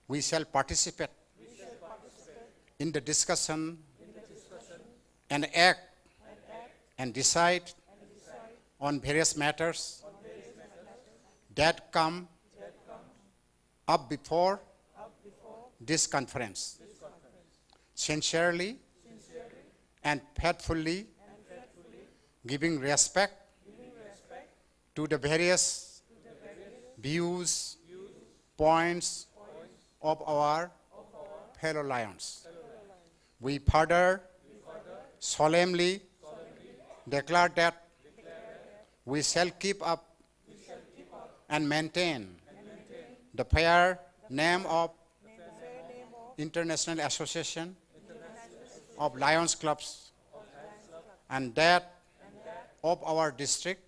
we shall participate in the discussion and act and decide on various matters that come up before this conference. Sincerely and faithfully giving respect to the various views, points of our fellow lions. We further solemnly declare that we shall keep up and maintain the fair name of International Association of Lions Clubs and that of our district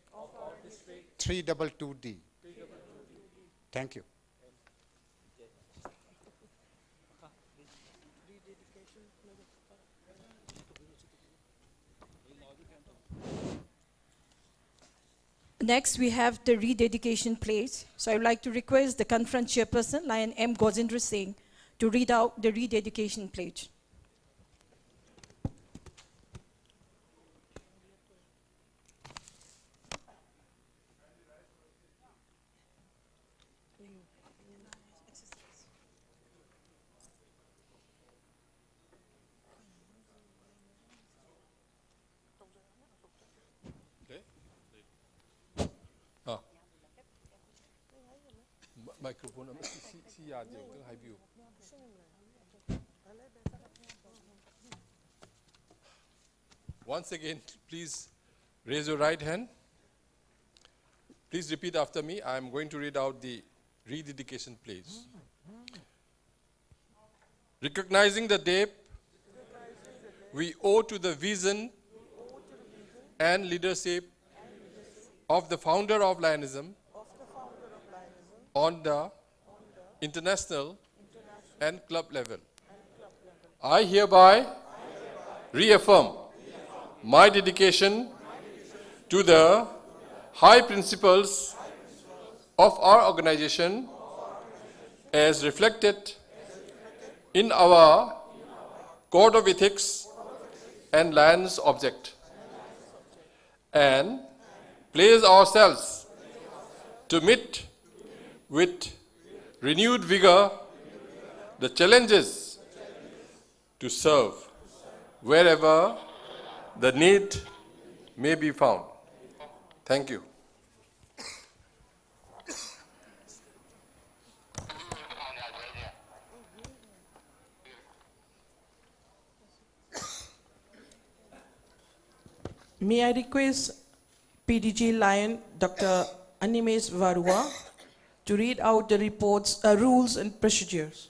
322D. Thank you. Next, we have the rededication pledge. So I would like to request the conference chairperson, Lion M. Gajendra Singh, to read out the rededication pledge. Microphone Once again, please raise your right hand. Please repeat after me. I am going to read out the rededication pledge. Recognizing the debt we owe to the vision and leadership of the founder of Lionism on the international and club level. I hereby reaffirm my dedication to the high principles of our organization as reflected in our Code of Ethics and Lions Object, and pledge ourselves to meet with renewed vigor the challenges to serve wherever the need may be found. Thank you. May I request PDG Lion Dr. Animesh Varua to read out the reports, rules and procedures.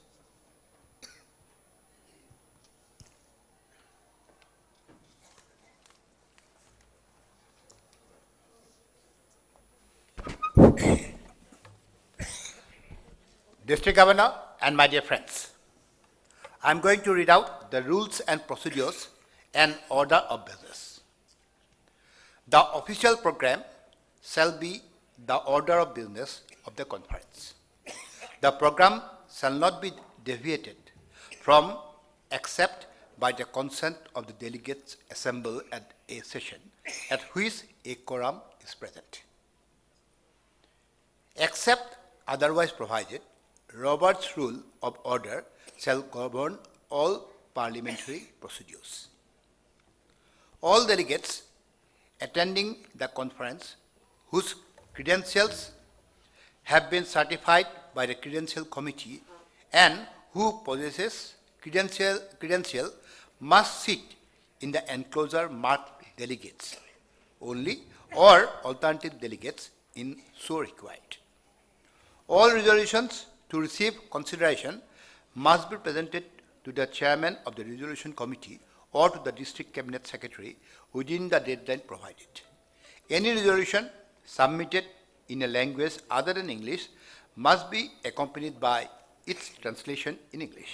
District Governor and my dear friends, I am going to read out the rules and procedures and order of business. The official program shall be the order of business of the conference. The program shall not be deviated from except by the consent of the delegates assembled at a session at which a quorum is present. Except otherwise provided, Robert's Rule of Order shall govern all parliamentary procedures. All delegates attending the conference whose credentials have been certified by the Credential Committee and who possesses credential must sit in the enclosure marked delegates only or alternative delegates in so required. All resolutions to receive consideration must be presented to the chairman of the resolution committee or to the district cabinet secretary within the deadline provided. Any resolution submitted in a language other than English must be accompanied by its translation in English.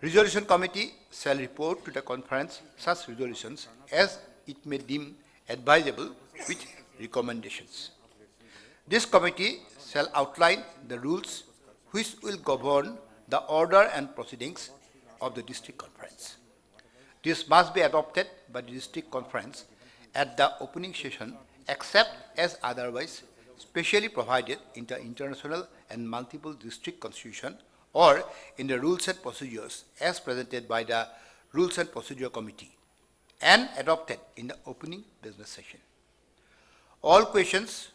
Resolution committee shall report to the conference such resolutions as it may deem advisable with recommendations. This committee shall outline the rules which will govern the order and proceedings of the district conference. This must be adopted by the district conference at the opening session except as otherwise specially provided in the international and multiple district constitution or in the rules and procedures as presented by the Rules and Procedure Committee and adopted in the opening business session. All questions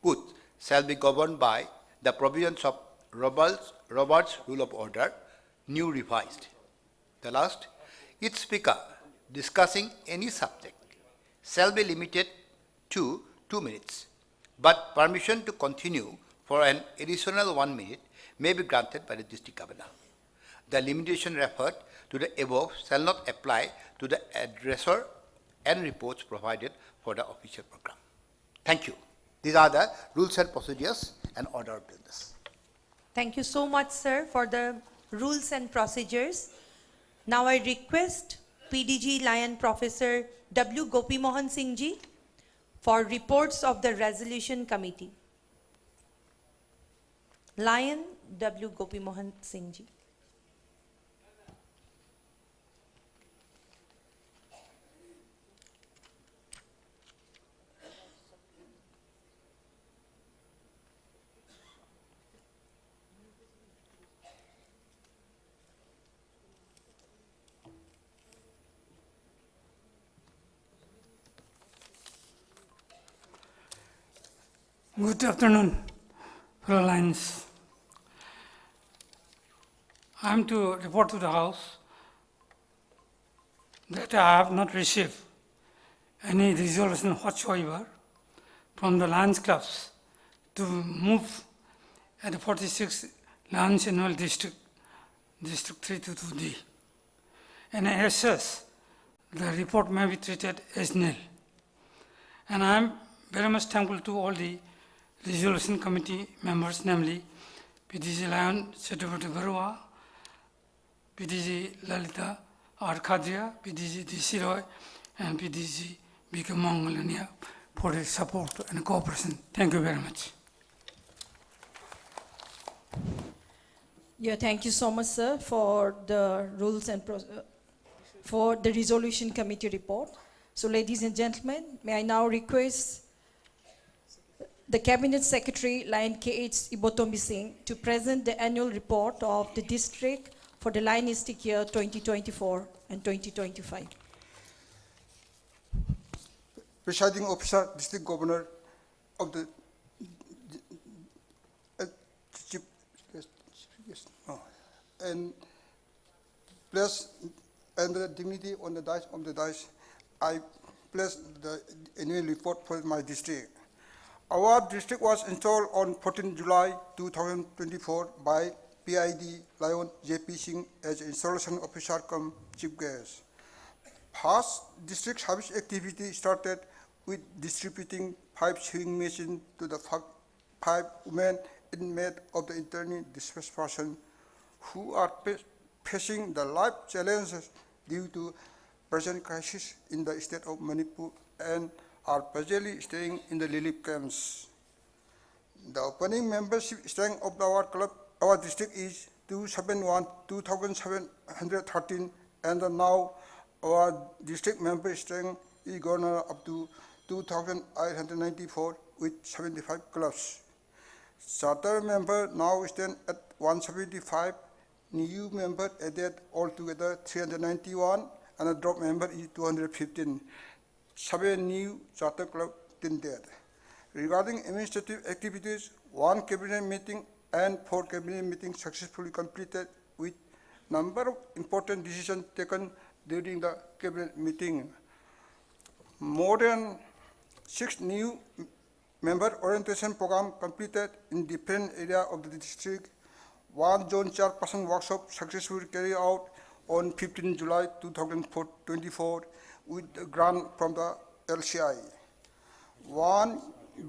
put shall be governed by the provisions of Robert's Rule of Order, new revised. The last, each speaker discussing any subject shall be limited to 2 minutes, but permission to continue for an additional 1 minute may be granted by the district governor. The limitation referred to the above shall not apply to the addressor and reports provided for the official program. Thank you. These are the rules and procedures and order of business. Thank you so much, sir, for the rules and procedures. Now I request PDG Lion Professor W. Gopi Mohan Singh ji for reports of the resolution committee. Lion W. Gopi Mohan Singh ji. Good afternoon, fellow Lions. I am to report to the House that I have not received any resolution whatsoever from the Lions clubs to move at the 46th Lions Annual District 322D. And as such, the report may be treated as nil. And I am very much thankful to all the resolution committee members, namely PDG Lion Chaturvedi Barua, PDG Lalita R. Khadria, PDG D.C. Roy, and PDG B.K. Mongolania for their support and cooperation. Thank you very much. Yeah, thank you so much, sir, for the rules and for the resolution committee report. So, ladies and gentlemen, may I now request the Cabinet Secretary, Lion K.H. Ibotombi Singh, to present the annual report of the district for the Lionistic year 2024 and 2025. Presiding Officer, District Governor of the and place and the dignity on the dais, I place the annual report for my district. Our district was installed on 14 July 2024 by PID Lion J.P. Singh as installation officer cum chief guest. Past district service activity started with distributing 5 sewing machines to the 5 women inmates of the internally displaced person who are facing the life challenges due to present crisis in the state of Manipur and are presently staying in the relief camps. The opening membership strength of our club, our district is 2,713, and now our district member strength is gone up to 2,894 with 75 clubs. Charter member now stand at 175, new member added altogether 391, and a drop member is 215. 7 new charter club tinted. Regarding administrative activities, 1 cabinet meeting and 4 cabinet meetings successfully completed with number of important decisions taken during the cabinet meeting. More than 6 new member orientation program completed in different areas of the district. 1 zone chairperson workshop successfully carried out on 15 July 2024 with a grant from the LCI. 1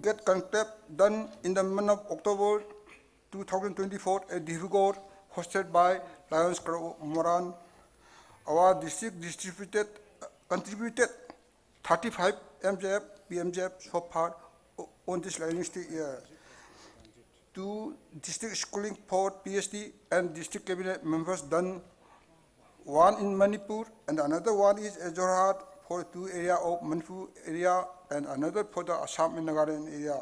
get conclave done in the month of October 2024 at Dhivagor, hosted by Lions Club Moran. Our district contributed 35 MJF, PMJF so far on this Lionistic year. 2 district schooling for PhD and district cabinet members done, one in Manipur and another one is at Jorhat for 2 area of Manipur area and another for the Assam and Nagaland area.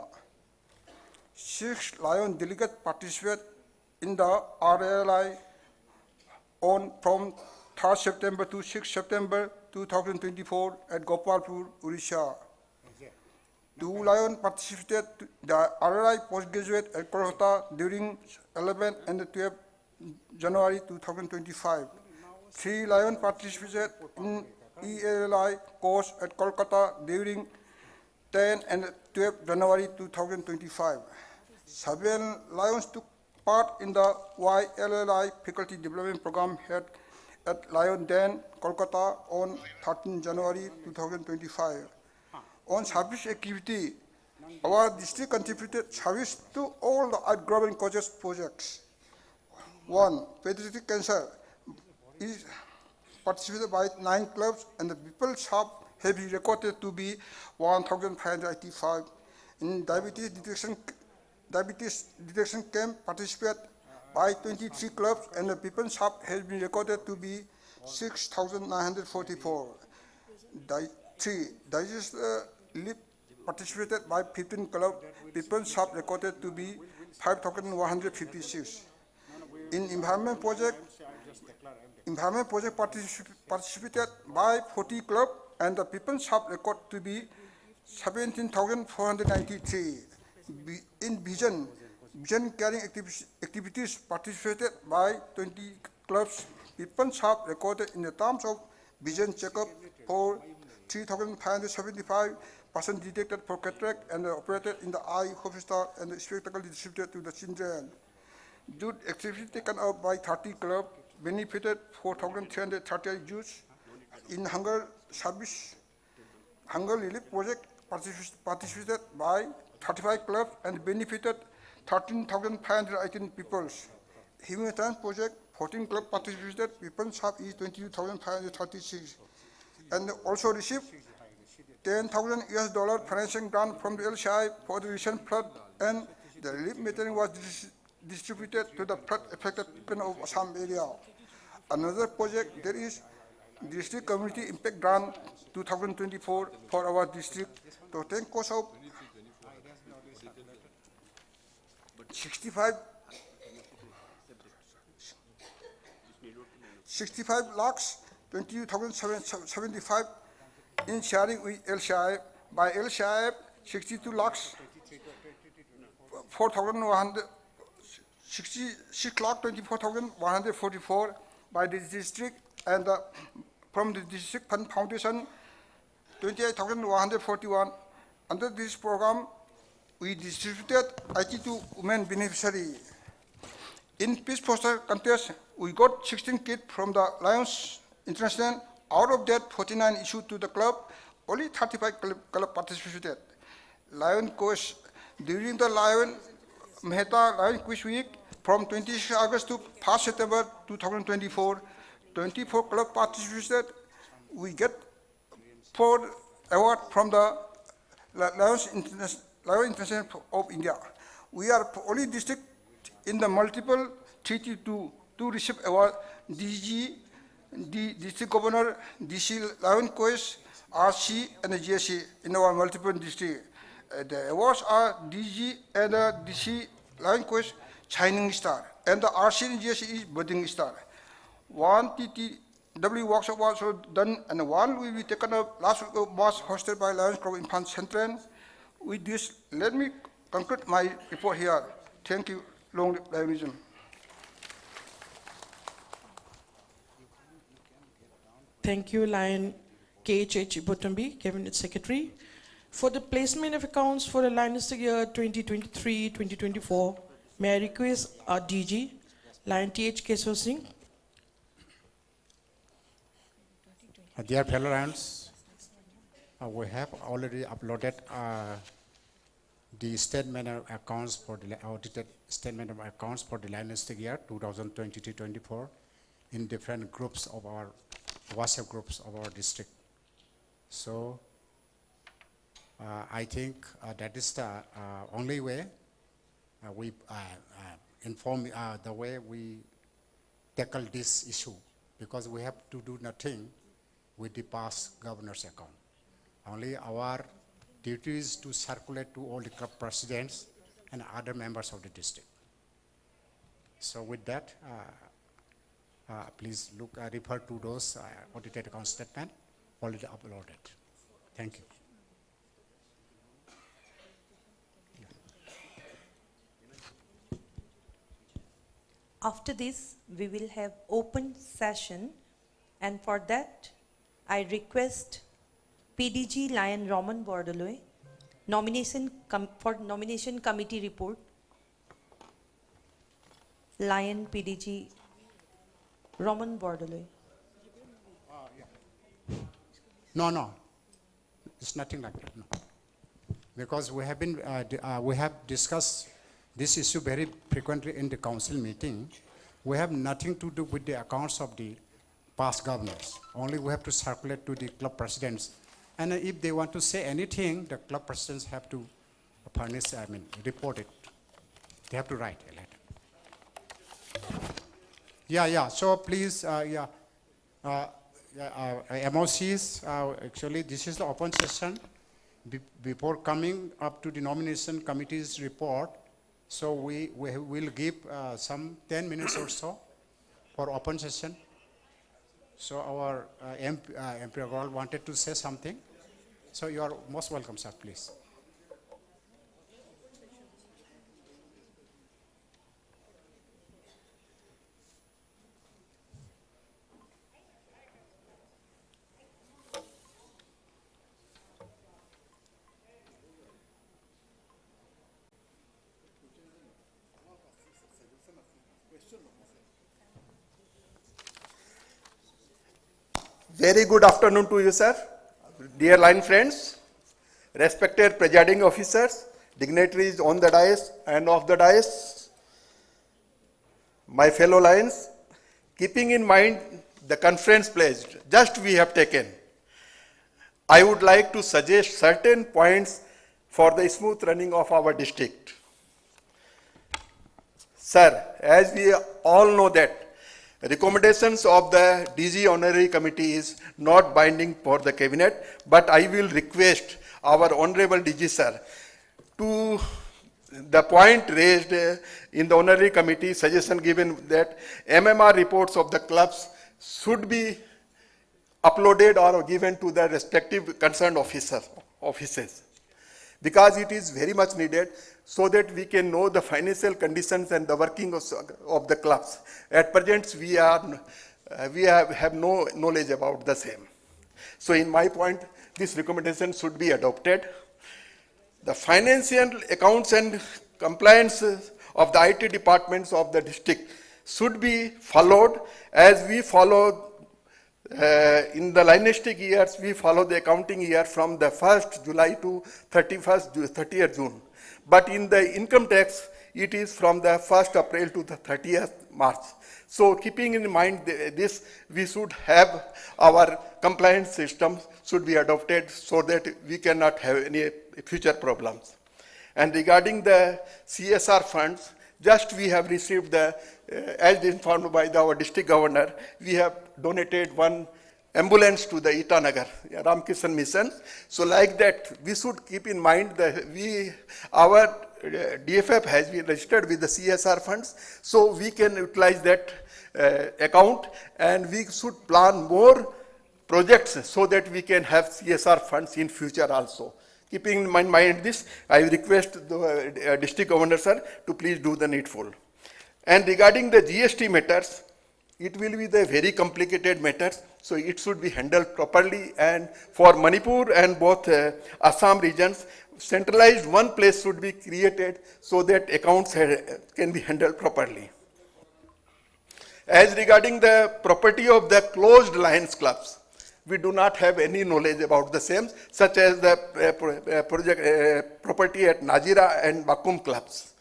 6 Lion delegates participate in the RLI on from 3rd September to 6th September 2024 at Gopalpur, Odisha. 2 Lion participated to the RLI postgraduate at Kolkata during 11 and 12 January 2025. 3 Lion participated in ELI course at Kolkata during 10 and 12 January 2025. 7 Lions took part in the YLLI faculty development program held at Lion Den, Kolkata on 13 January 2025. On service activity, our district contributed service to all the outgrowing causes projects. 1. Pediatric cancer is participated by 9 clubs and the people's hub have been recorded to be 1,585. In diabetes detection camp participated by 23 clubs and the people's hub has been recorded to be 6,944. 3. Digestive leave participated by 15 clubs, people's hub recorded to be 5,156. In environment project participated by 40 clubs and the people's hub record to be 17,493. In vision caring activities participated by 20 clubs, people's hub recorded in the terms of vision checkup for 3,575 persons detected for cataract and operated in the eye hospital and the spectacle distributed to the children. Youth activity taken up by 30 clubs benefited 4,338 youths. In hunger relief project participated by 35 clubs and benefited 13,518 people. Humanitarian project, 14 clubs participated, people's hub is 22,536. And also received $10,000 financing grant from the LCI for the recent flood, and the relief material was distributed to the flood affected people of Assam area. Another project, there is District Community Impact Grant 2024 for our district. Total cost of 65 lakhs 22,075 in sharing with LCI. By LCI, 62 lakhs 24,144 by the district, and from the district fund foundation 28,141. Under this program, we distributed IT to women beneficiary. In peace poster contest, we got 16 kits from the Lions International. Out of that, 49 issued to the club. Only 35 club participated. Lion Quiz, during the Lion Mehta Lion Quiz Week, from 26 August to 1st September 2024, 24 clubs participated. We get 4 awards from the Lions International of India. We are only district in the multiple treaty to receive award. DG, the district governor, DC Lion Quest, RC, and the GSC in our multiple district. The awards are DG and DC Lion Quest Shining Star, and the RC and GSC is Budding Star. 1 TTW workshop was also done, and 1 will be taken up last week of March, hosted by Lions Club in Pan Central. With this, let me conclude my report here. Thank you. Long live Lionism. Thank you, Lion KHH Ibotambi, Cabinet Secretary. For the placement of accounts for the Lionistic year 2023-2024, may I request our DG, Lion TH Keshav Singh. Dear fellow Lions, we have already uploaded the statement of accounts for the audited statement of accounts for the Lionistic year 2023-24 in different groups of our WhatsApp groups of our district. So I think that is the only way we inform the way we tackle this issue, because we have to do nothing with the past governor's account. Only our duty is to circulate to all the club presidents and other members of the district. So with that, please refer to those audited account statement already uploaded. Thank you. After this, we will have open session, and for that, I request PDG Lion Roman Bordoloi, for nomination committee report. Lion PDG Roman Bordoloi. No, it's nothing like that. No, because we have been we have discussed this issue very frequently in the council meeting. We have nothing to do with the accounts of the past governors. Only we have to circulate to the club presidents, and if they want to say anything, the club presidents have to furnish. Report it. They have to write a letter. Yeah. So please, MOCs, actually this is the open session. Before coming up to the nomination committee's report, so we will give some 10 minutes or so for open session. So our MP Agarwal wanted to say something. So you are most welcome, sir, please. Very good afternoon to you, sir. Dear line friends, respected presiding officers, dignitaries on the dais and off the dais, my fellow lions, keeping in mind the conference pledge just we have taken, I would like to suggest certain points for the smooth running of our district. Sir, as we all know that recommendations of the DG Honorary Committee is not binding for the Cabinet, but I will request our Honorable DG Sir to the point raised in the Honorary Committee, suggestion given that MMR reports of the clubs should be uploaded or given to the respective concerned offices, because it is very much needed so that we can know the financial conditions and the working of the clubs. At present, we have no knowledge about the same. So in my point, this recommendation should be adopted. The financial accounts and compliance of the IT departments of the district should be followed as we follow in the lineistic years, we follow the accounting year from the 1st July to 30th June. But in the income tax, it is from the 1st April to the 30th March. So keeping in mind this, we should have our compliance system should be adopted so that we cannot have any future problems. And regarding the CSR funds, just we have received the, as informed by our district governor, we have donated one ambulance to the Itanagar, Ramkishan Mission. So like that, we should keep in mind that our DFF has been registered with the CSR funds, so we can utilize that account, and we should plan more projects so that we can have CSR funds in future also. Keeping in mind this, I request the district governor, sir, to please do the needful. And regarding the GST matters, it will be the very complicated matters, so it should be handled properly. And for Manipur and both Assam regions, centralized one place should be created so that accounts can be handled properly. As regarding the property of the closed Lions clubs, we do not have any knowledge about the same, such as the property at Nazira and Bakum clubs.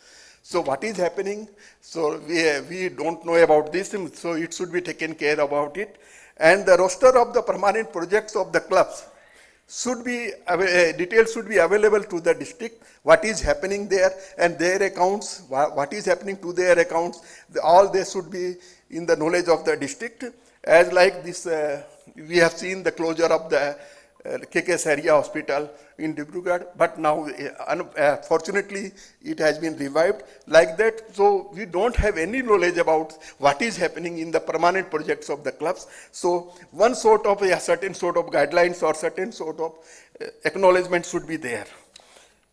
So what is happening? So we don't know about this, so it should be taken care about it. And the roster of the permanent projects of the clubs should be, details should be available to the district, what is happening there, and their accounts, what is happening to their accounts, all this should be in the knowledge of the district. As like this, we have seen the closure of the KK Saria Hospital in Dibrugarh, but now, fortunately, it has been revived like that. So we don't have any knowledge about what is happening in the permanent projects of the clubs. So one sort of, a certain sort of guidelines or certain sort of acknowledgement should be there.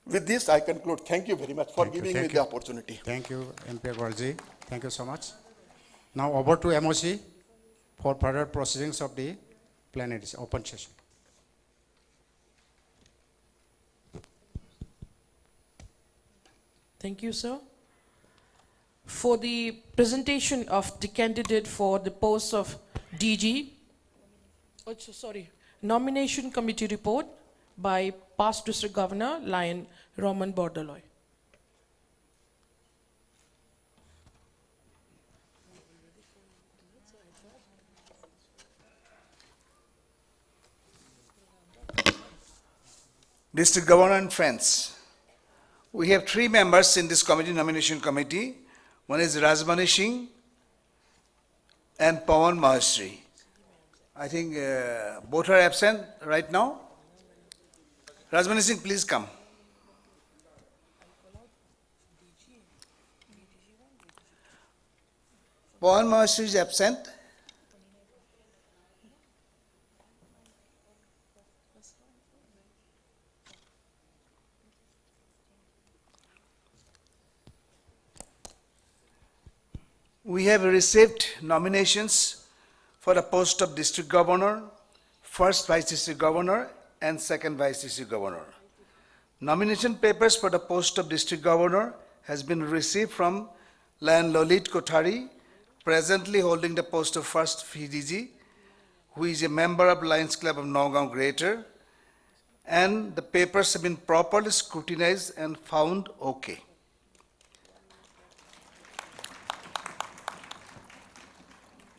With this, I conclude. Thank you very much for giving me the opportunity. Thank you, MP Agrawalji. Thank you so much. Now over to MOC for further proceedings of the plenary open session. Thank you, sir. For the presentation of the candidate for the post of DG, nomination committee report by past district governor, Lion Roman Bordaloy. District Governor and friends, we have 3 members in this committee, nomination committee. One is Rajmani Singh and Pawan Maheshwari. I think both are absent right now. Rajmani Singh, please come. Pawan Maheshwari is absent. We have received nominations for the post of district governor, first vice district governor, and second vice district governor. Nomination papers for the post of district governor has been received from Lion Lalit Kothari, presently holding the post of first VDG, who is a member of Lions Club of Nagaon Greater, and the papers have been properly scrutinized and found okay.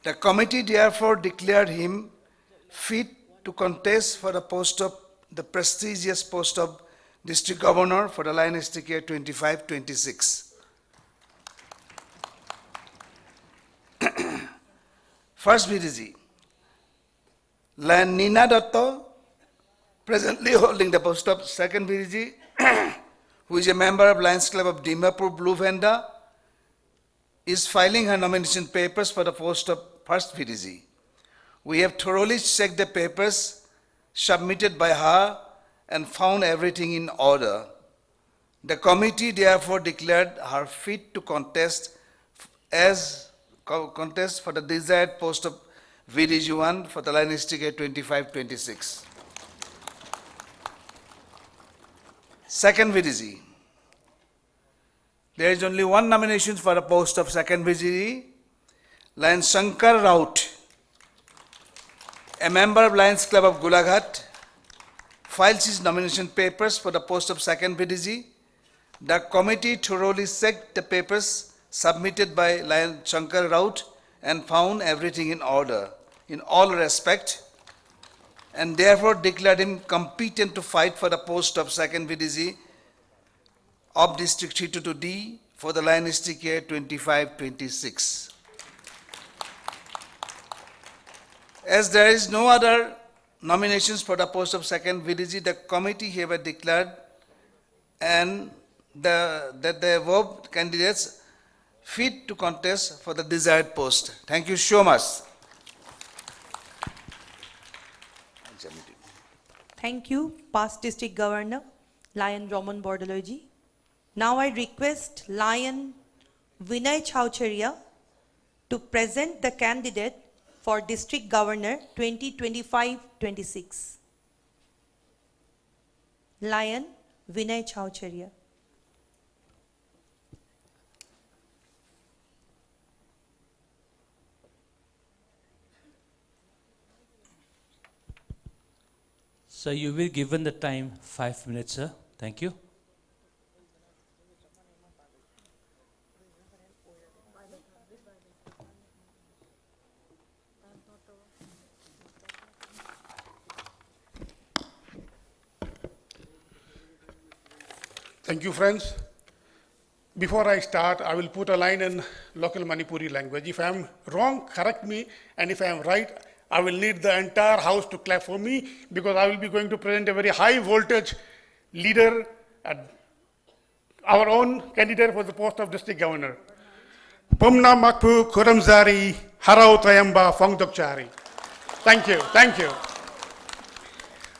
The committee therefore declared him fit to contest for the post of the prestigious post of district governor for the Lion District year 25-26. First VDG, Lion Nina Dotto, presently holding the post of second VDG, who is a member of Lions Club of Dimapur Blue Venda, is filing her nomination papers for the post of first VDG. We have thoroughly checked the papers submitted by her and found everything in order. The committee therefore declared her fit to contest for the desired post of VDG1 for the Lion District year 25-26. Second VDG. There is only one nomination for a post of second VDG. Lion Shankar Raut, a member of Lions Club of Gulaghat, files his nomination papers for the post of second VDG. The committee thoroughly checked the papers submitted by Lion Shankar Raut and found everything in order in all respect, and therefore declared him competent to fight for the post of second VDG of District 322D for the Lion District year 25-26. As there is no other nominations for the post of second VDG, the committee hereby declared that the above candidates fit to contest for the desired post. Thank you so much. Thank you, past district governor, Lion Roman Bordaloy. Now I request Lion Vinay Chaucharia to present the candidate for district governor 2025-26. Lion Vinay Chaucharia. So you will be given the time 5 minutes, sir. Thank you. Thank you, friends. Before I start, I will put a line in local Manipuri language. If I am wrong, correct me, and if I am right, I will need the entire house to clap for me, because I will be going to present a very high voltage leader, our own candidate for the post of district governor. Pumna Makpu Kuramzari Harao Tayamba Fongdokchari. Thank you, thank you.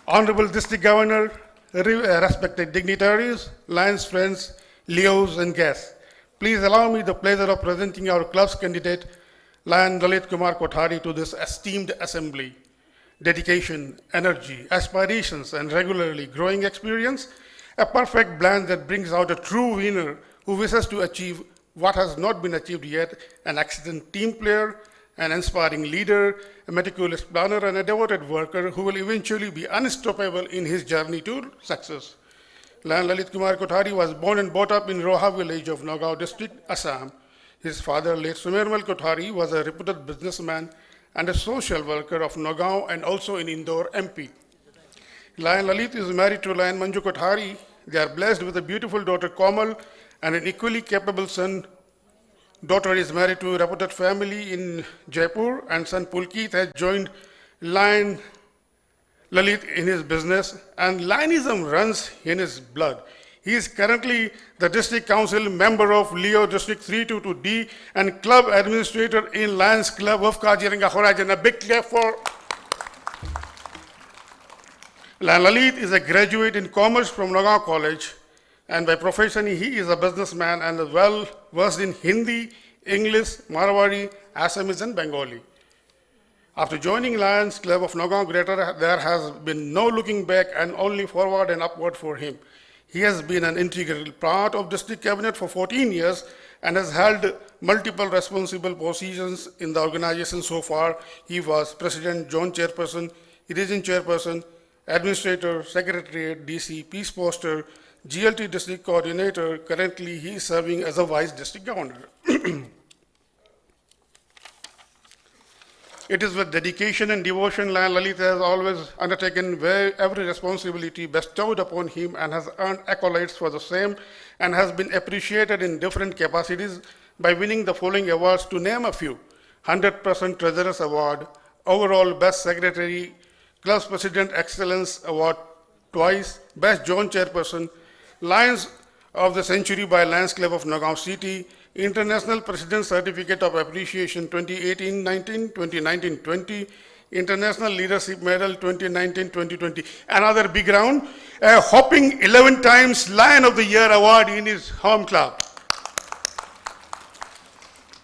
Honorable District Governor, respected dignitaries, Lions friends, Leos and guests, please allow me the pleasure of presenting our club's candidate, Lion Lalit Kumar Kothari, to this esteemed assembly. Dedication, energy, aspirations, and regularly growing experience, a perfect blend that brings out a true winner who wishes to achieve what has not been achieved yet, an excellent team player, an inspiring leader, a meticulous planner, and a devoted worker who will eventually be unstoppable in his journey to success. Lion Lalit Kumar Kothari was born and brought up in Roha village of Nagaon district, Assam. His father, late Sumermal Kothari, was a reputed businessman and a social worker of Nagaon and also in Indore, MP. Lion Lalit is married to Lion Manju Kothari. They are blessed with a beautiful daughter, Komal, and an equally capable son. Daughter is married to a reputed family in Jaipur, and son Pulkit has joined Lion Lalit in his business, and Lionism runs in his blood. He is currently the district council member of Leo District 322D and club administrator in Lions Club of Kaziranga Horizon. A big clap for Lion Lalit is a graduate in commerce from Nagaon College, and by profession he is a businessman and is well versed in Hindi, English, Marwari, Assamese and Bengali. After joining Lions Club of Nagaon Greater, there has been no looking back and only forward and upward for him. He has been an integral part of district cabinet for 14 years and has held multiple responsible positions in the organization so far. He was president, zone chairperson, region chairperson, administrator, secretariat, DC, peace poster, GLT district coordinator. Currently, he is serving as a vice district governor. It is with dedication and devotion Lion Lalit has always undertaken every responsibility bestowed upon him and has earned accolades for the same and has been appreciated in different capacities by winning the following awards, to name a few: 100% Treasurer's Award, overall Best Secretary, Club's President Excellence Award twice, Best Zone Chairperson, Lions of the Century by Lions Club of Nagaon City, International President Certificate of Appreciation 2018-19, 2019-20, International Leadership Medal 2019-2020. Another big round, a hopping 11 times Lion of the Year award in his home club.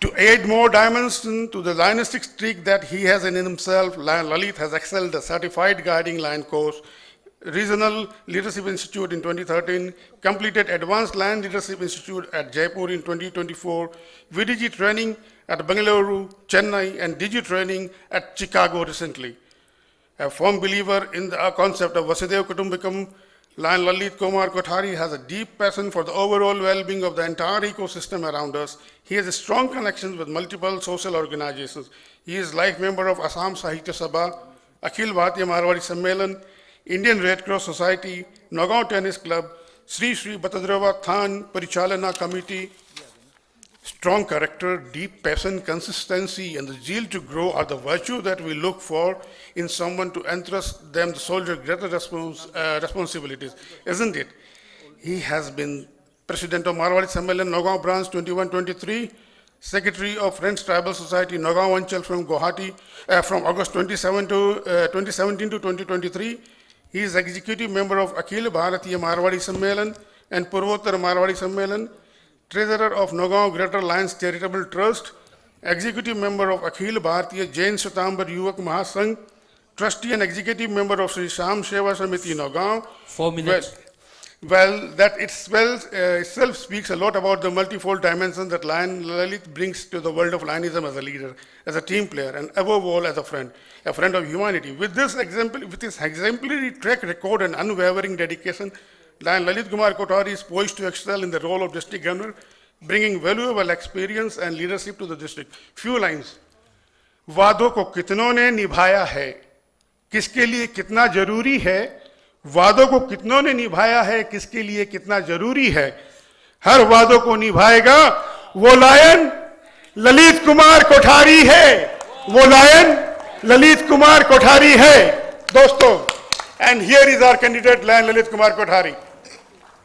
To add more dimension to the lionistic streak that he has in himself, Lion Lalit has excelled the Certified Guiding Lion course, Regional Leadership Institute in 2013, completed Advanced Lion Leadership Institute at Jaipur in 2024, VDG training at Bengaluru, Chennai, and DG training at Chicago recently. A firm believer in the concept of Vasudhaiva Kutumbakam, Lion Lalit Kumar Kothari has a deep passion for the overall well-being of the entire ecosystem around us. He has a strong connections with multiple social organizations. He is life member of Assam Sahitya Sabha, Akhil Bharatiya Marwari Sammelan, Indian Red Cross Society, Nagaon Tennis Club, Sri Sri Batadrava Khan Parichalana Committee. Strong character, deep passion, consistency, and the zeal to grow are the virtues that we look for in someone to entrust them the soldier greater responsibilities, isn't it? He has been President of Marwari Sammelan Nagaon Branch 21-23, Secretary of Friends Tribal Society Nagaon Anchal from Guwahati from August 2017 to 2023. He is executive member of Akhil Bharatiya Marwari Sammelan and Purvottar Marwari Sammelan, treasurer of Nagaon Greater Lions Charitable Trust, executive member of Akhil Bharatiya Jain Shwetambar Yuvak Mahasangh, trustee and executive member of Sri Sham Seva Samiti Nagaon. 4 minutes. Well, that itself speaks a lot about the multifold dimensions that Lion Lalit brings to the world of Lionism as a leader, as a team player, and above all as a friend of humanity. With this exemplary track record and unwavering dedication, Lion Lalit Kumar Kothari is poised to excel in the role of district governor, bringing valuable experience and leadership to the district. Few lines. वादों को कितनों ने निभाया है, किसके लिए कितना जरूरी है, वादों को कितनों ने निभाया है, किसके लिए कितना जरूरी है, हर वादों को निभाएगा वो लायन ललित कुमार कोठारी है, वो लायन ललित कुमार कोठारी है दोस्तों. And here is our candidate, Lion Lalit Kumar Kothari.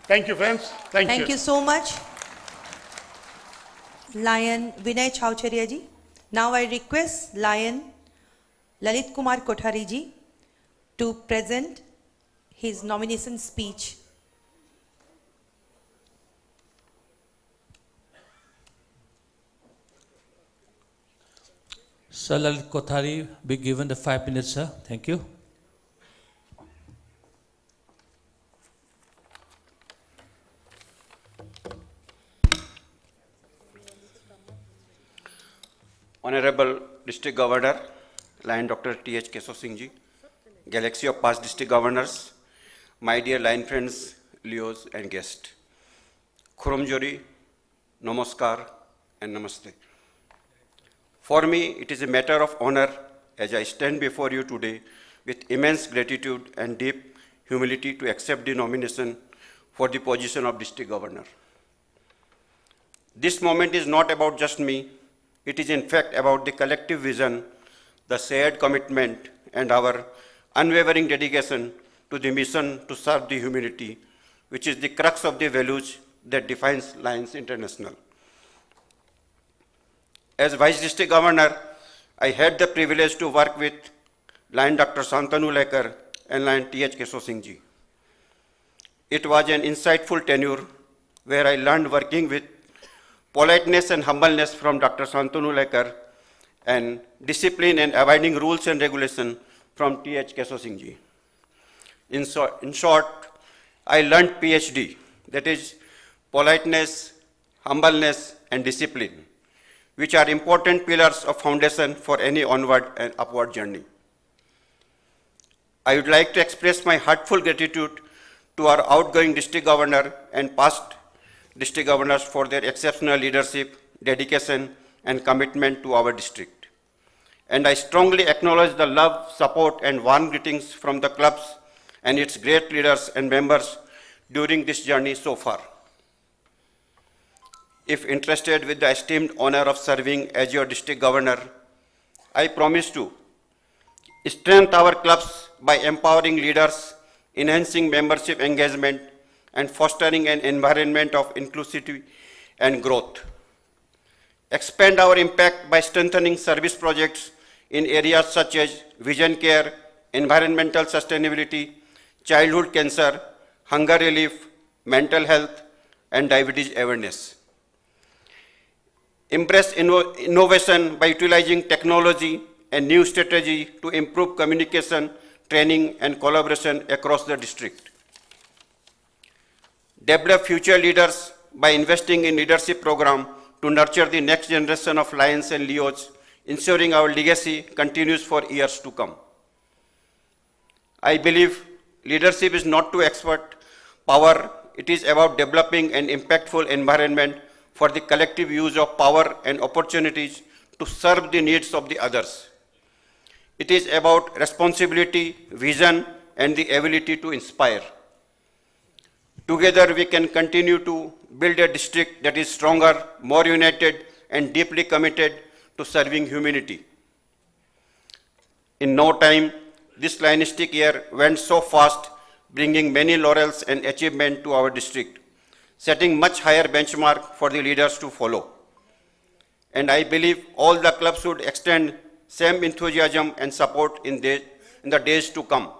Thank you, friends. Thank you. Thank you so much, Lion Vinay Chowcharia ji. Now I request Lion Lalit Kumar Kothari ji to present his nomination speech. Sir Lalit Kothari be given the 5 minutes, sir. Thank you. Honorable District Governor, Lion Dr. T.H. Keshav Singh ji, galaxy of past district governors, my dear Lion friends, Leos and guests. Khuram Jori, Namaskar and Namaste. For me, it is a matter of honor as I stand before you today with immense gratitude and deep humility to accept the nomination for the position of District Governor. This moment is not about just me. It is in fact about the collective vision, the shared commitment, and our unwavering dedication to the mission to serve the humanity, which is the crux of the values that defines Lions International. As Vice District Governor, I had the privilege to work with Lion Dr. Shantanu Lekar and Lion T.H. Keshav Singh ji. It was an insightful tenure where I learned working with politeness and humbleness from Dr. Shantanu Lekar and discipline and abiding rules and regulations from T.H. Keshav Singh ji. In short, I learned PhD, that is politeness, humbleness, and discipline, which are important pillars of foundation for any onward and upward journey. I would like to express my heartfelt gratitude to our outgoing district governor and past district governors for their exceptional leadership, dedication, and commitment to our district. And I strongly acknowledge the love, support, and warm greetings from the clubs and its great leaders and members during this journey so far. If interested with the esteemed honor of serving as your district governor, I promise to strengthen our clubs by empowering leaders, enhancing membership engagement, and fostering an environment of inclusivity and growth. Expand our impact by strengthening service projects in areas such as vision care, environmental sustainability, childhood cancer, hunger relief, mental health, and diabetes awareness. Embrace innovation by utilizing technology and new strategy to improve communication, training, and collaboration across the district. Develop future leaders by investing in leadership program to nurture the next generation of Lions and Leos, ensuring our legacy continues for years to come. I believe leadership is not to expert power, it is about developing an impactful environment for the collective use of power and opportunities to serve the needs of the others. It is about responsibility, vision, and the ability to inspire. Together we can continue to build a district that is stronger, more united, and deeply committed to serving humanity. In no time, this Lionistic year went so fast, bringing many laurels and achievement to our district, setting much higher benchmark for the leaders to follow. And I believe all the clubs should extend same enthusiasm and support in the days to come.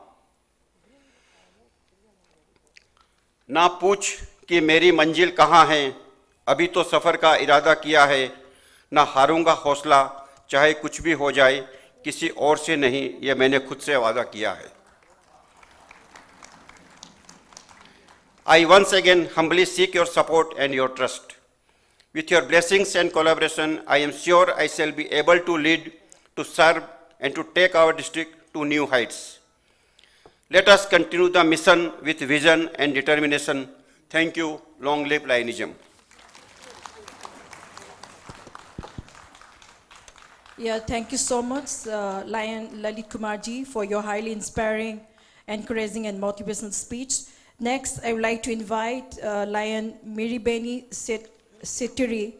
ना पूछ कि मेरी मंजिल कहाँ है, अभी तो सफ़र का इरादा किया है, ना हारूंगा हौसला, चाहे कुछ भी हो जाए, किसी और से नहीं, ये मैंने खुद से वादा किया है. I once again humbly seek your support and your trust. With your blessings and collaboration, I am sure I shall be able to lead, to serve, and to take our district to new heights. Let us continue the mission with vision and determination. Thank you. Long live Lionism. Yeah, thank you so much, Lion Lalit Kumar ji, for your highly inspiring encouraging and motivational speech. Next, I would like to invite Lion Miribeni Setiri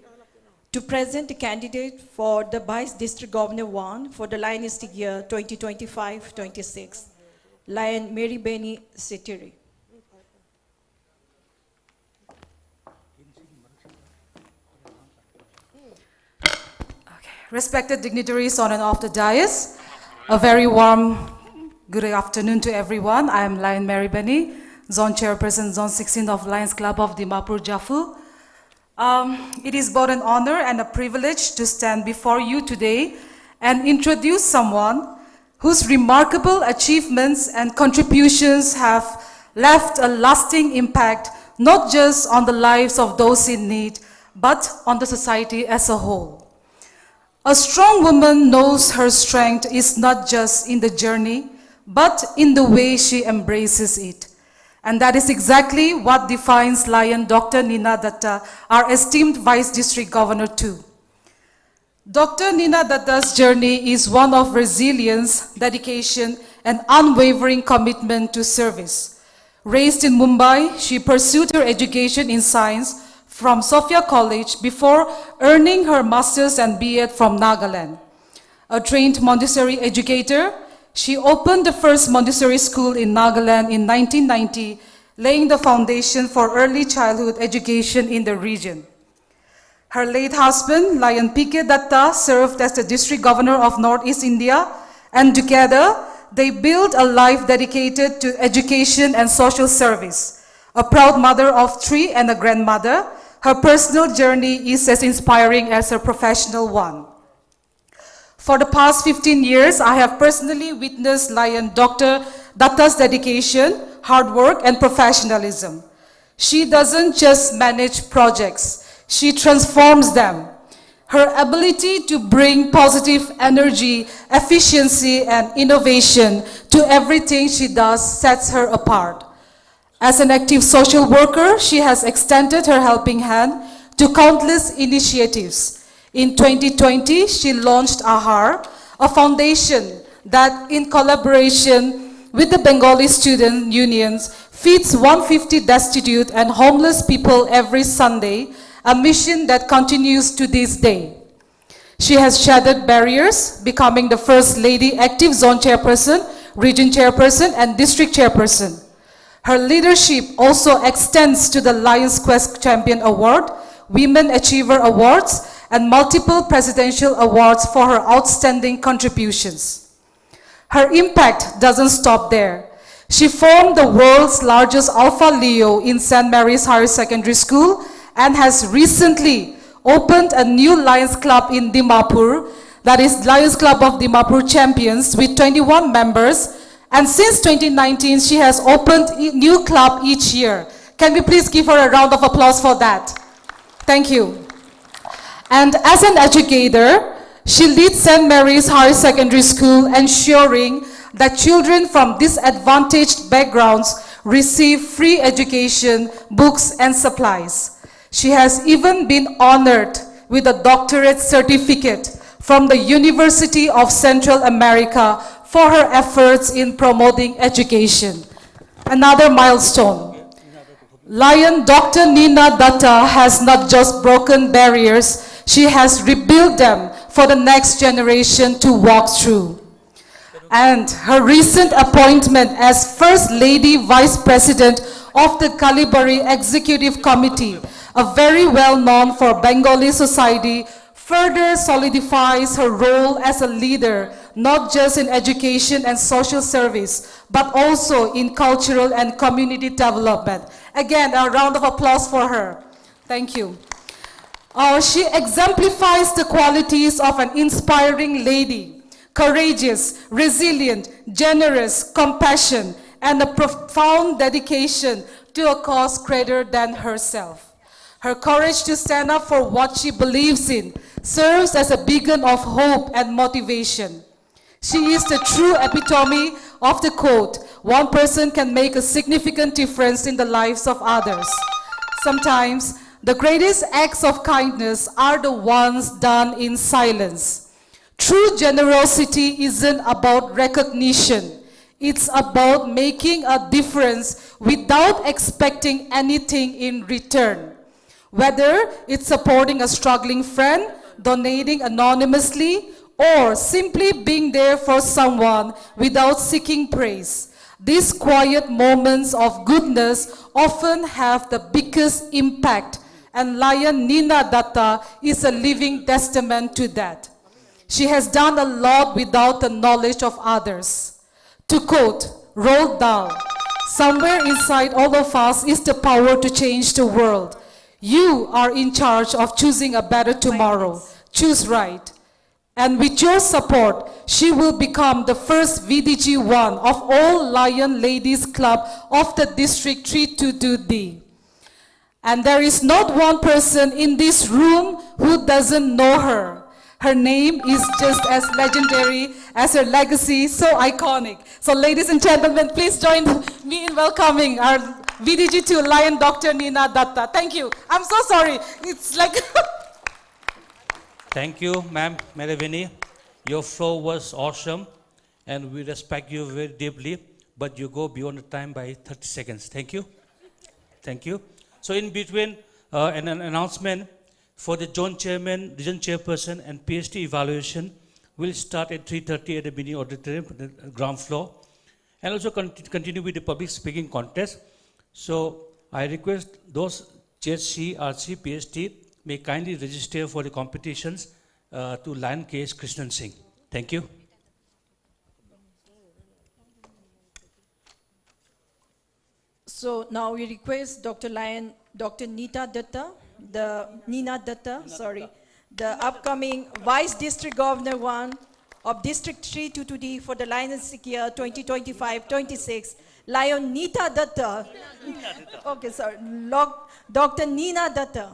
to present a candidate for the Vice District Governor 1 for the Lionistic year 2025-26. Lion Miribeni Setiri. Respected dignitaries on and off the dais, a very warm good afternoon to everyone. I am Lion Miribeni, Zone Chairperson, Zone 16 of Lions Club of Dimapur, Jafu. It is both an honor and a privilege to stand before you today and introduce someone whose remarkable achievements and contributions have left a lasting impact, not just on the lives of those in need, but on the society as a whole. A strong woman knows her strength is not just in the journey, but in the way she embraces it. And that is exactly what defines Lion Dr. Nina Datta, our esteemed Vice District Governor too. Dr. Nina Datta's journey is one of resilience, dedication, and unwavering commitment to service. Raised in Mumbai, she pursued her education in science from Sophia College before earning her master's and B.Ed from Nagaland. A trained Montessori educator, she opened the first Montessori school in Nagaland in 1990, laying the foundation for early childhood education in the region. Her late husband, Lion P.K. Datta, served as the District Governor of Northeast India, and together they built a life dedicated to education and social service. A proud mother of 3 and a grandmother, her personal journey is as inspiring as her professional one. For the past 15 years, I have personally witnessed Lion Dr. Datta's dedication, hard work, and professionalism. She doesn't just manage projects, she transforms them. Her ability to bring positive energy, efficiency, and innovation to everything she does sets her apart. As an active social worker, she has extended her helping hand to countless initiatives. In 2020, she launched AHAR, a foundation that, in collaboration with the Bengali student unions, feeds 150 destitute and homeless people every Sunday, a mission that continues to this day. She has shattered barriers, becoming the first lady active zone chairperson, region chairperson, and district chairperson. Her leadership also extends to the Lions Quest Champion Award, Women Achiever Awards, and multiple presidential awards for her outstanding contributions. Her impact doesn't stop there. She formed the world's largest Alpha Leo in St. Mary's Higher Secondary School and has recently opened a new Lions Club in Dimapur, that is Lions Club of Dimapur Champions, with 21 members. And since 2019, she has opened a new club each year. Can we please give her a round of applause for that? Thank you. And as an educator, she leads St. Mary's Higher Secondary School, ensuring that children from disadvantaged backgrounds receive free education, books, and supplies. She has even been honored with a doctorate certificate from the University of Central America for her efforts in promoting education. Another milestone. Lion Dr. Nina Datta has not just broken barriers, she has rebuilt them for the next generation to walk through. And her recent appointment as First Lady Vice President of the Kalibari Executive Committee, a very well known for Bengali society, further solidifies her role as a leader, not just in education and social service, but also in cultural and community development. Again, a round of applause for her. Thank you. She exemplifies the qualities of an inspiring lady, courageous, resilient, generous, compassionate, and a profound dedication to a cause greater than herself. Her courage to stand up for what she believes in serves as a beacon of hope and motivation. She is the true epitome of the quote, "One person can make a significant difference in the lives of others." Sometimes, the greatest acts of kindness are the ones done in silence. True generosity isn't about recognition. It's about making a difference without expecting anything in return. Whether it's supporting a struggling friend, donating anonymously, or simply being there for someone without seeking praise. These quiet moments of goodness often have the biggest impact, and Lion Nina Datta is a living testament to that. She has done a lot without the knowledge of others. To quote Roald Dahl, somewhere inside all of us is the power to change the world. You are in charge of choosing a better tomorrow. Choose right. And with your support, she will become the first VDG1 of all Lion Ladies Club of the District 322D. And there is not one person in this room who doesn't know her. Her name is just as legendary as her legacy, so iconic. So ladies and gentlemen, please join me in welcoming our VDG2 Lion Dr. Nina Datta. Thank you. I'm so sorry. It's like... Thank you, ma'am, Meravini. Your flow was awesome, and we respect you very deeply, but you go beyond the time by 30 seconds. Thank you. Thank you. So in between, an announcement for the zone chairman, region chairperson, and PhD evaluation will start at 3:30 at the mini auditorium, the ground floor, and also continue with the public speaking contest. So I request those JC, RC, PhD may kindly register for the competitions to Lion K.S. Krishnan Singh. Thank you. So now we request Dr. Nina Datta, the upcoming Vice District Governor 1 of District 322D for the Lionistic year 2025-26, Lion Nita Datta. Okay, sorry, Dr. Nina Datta.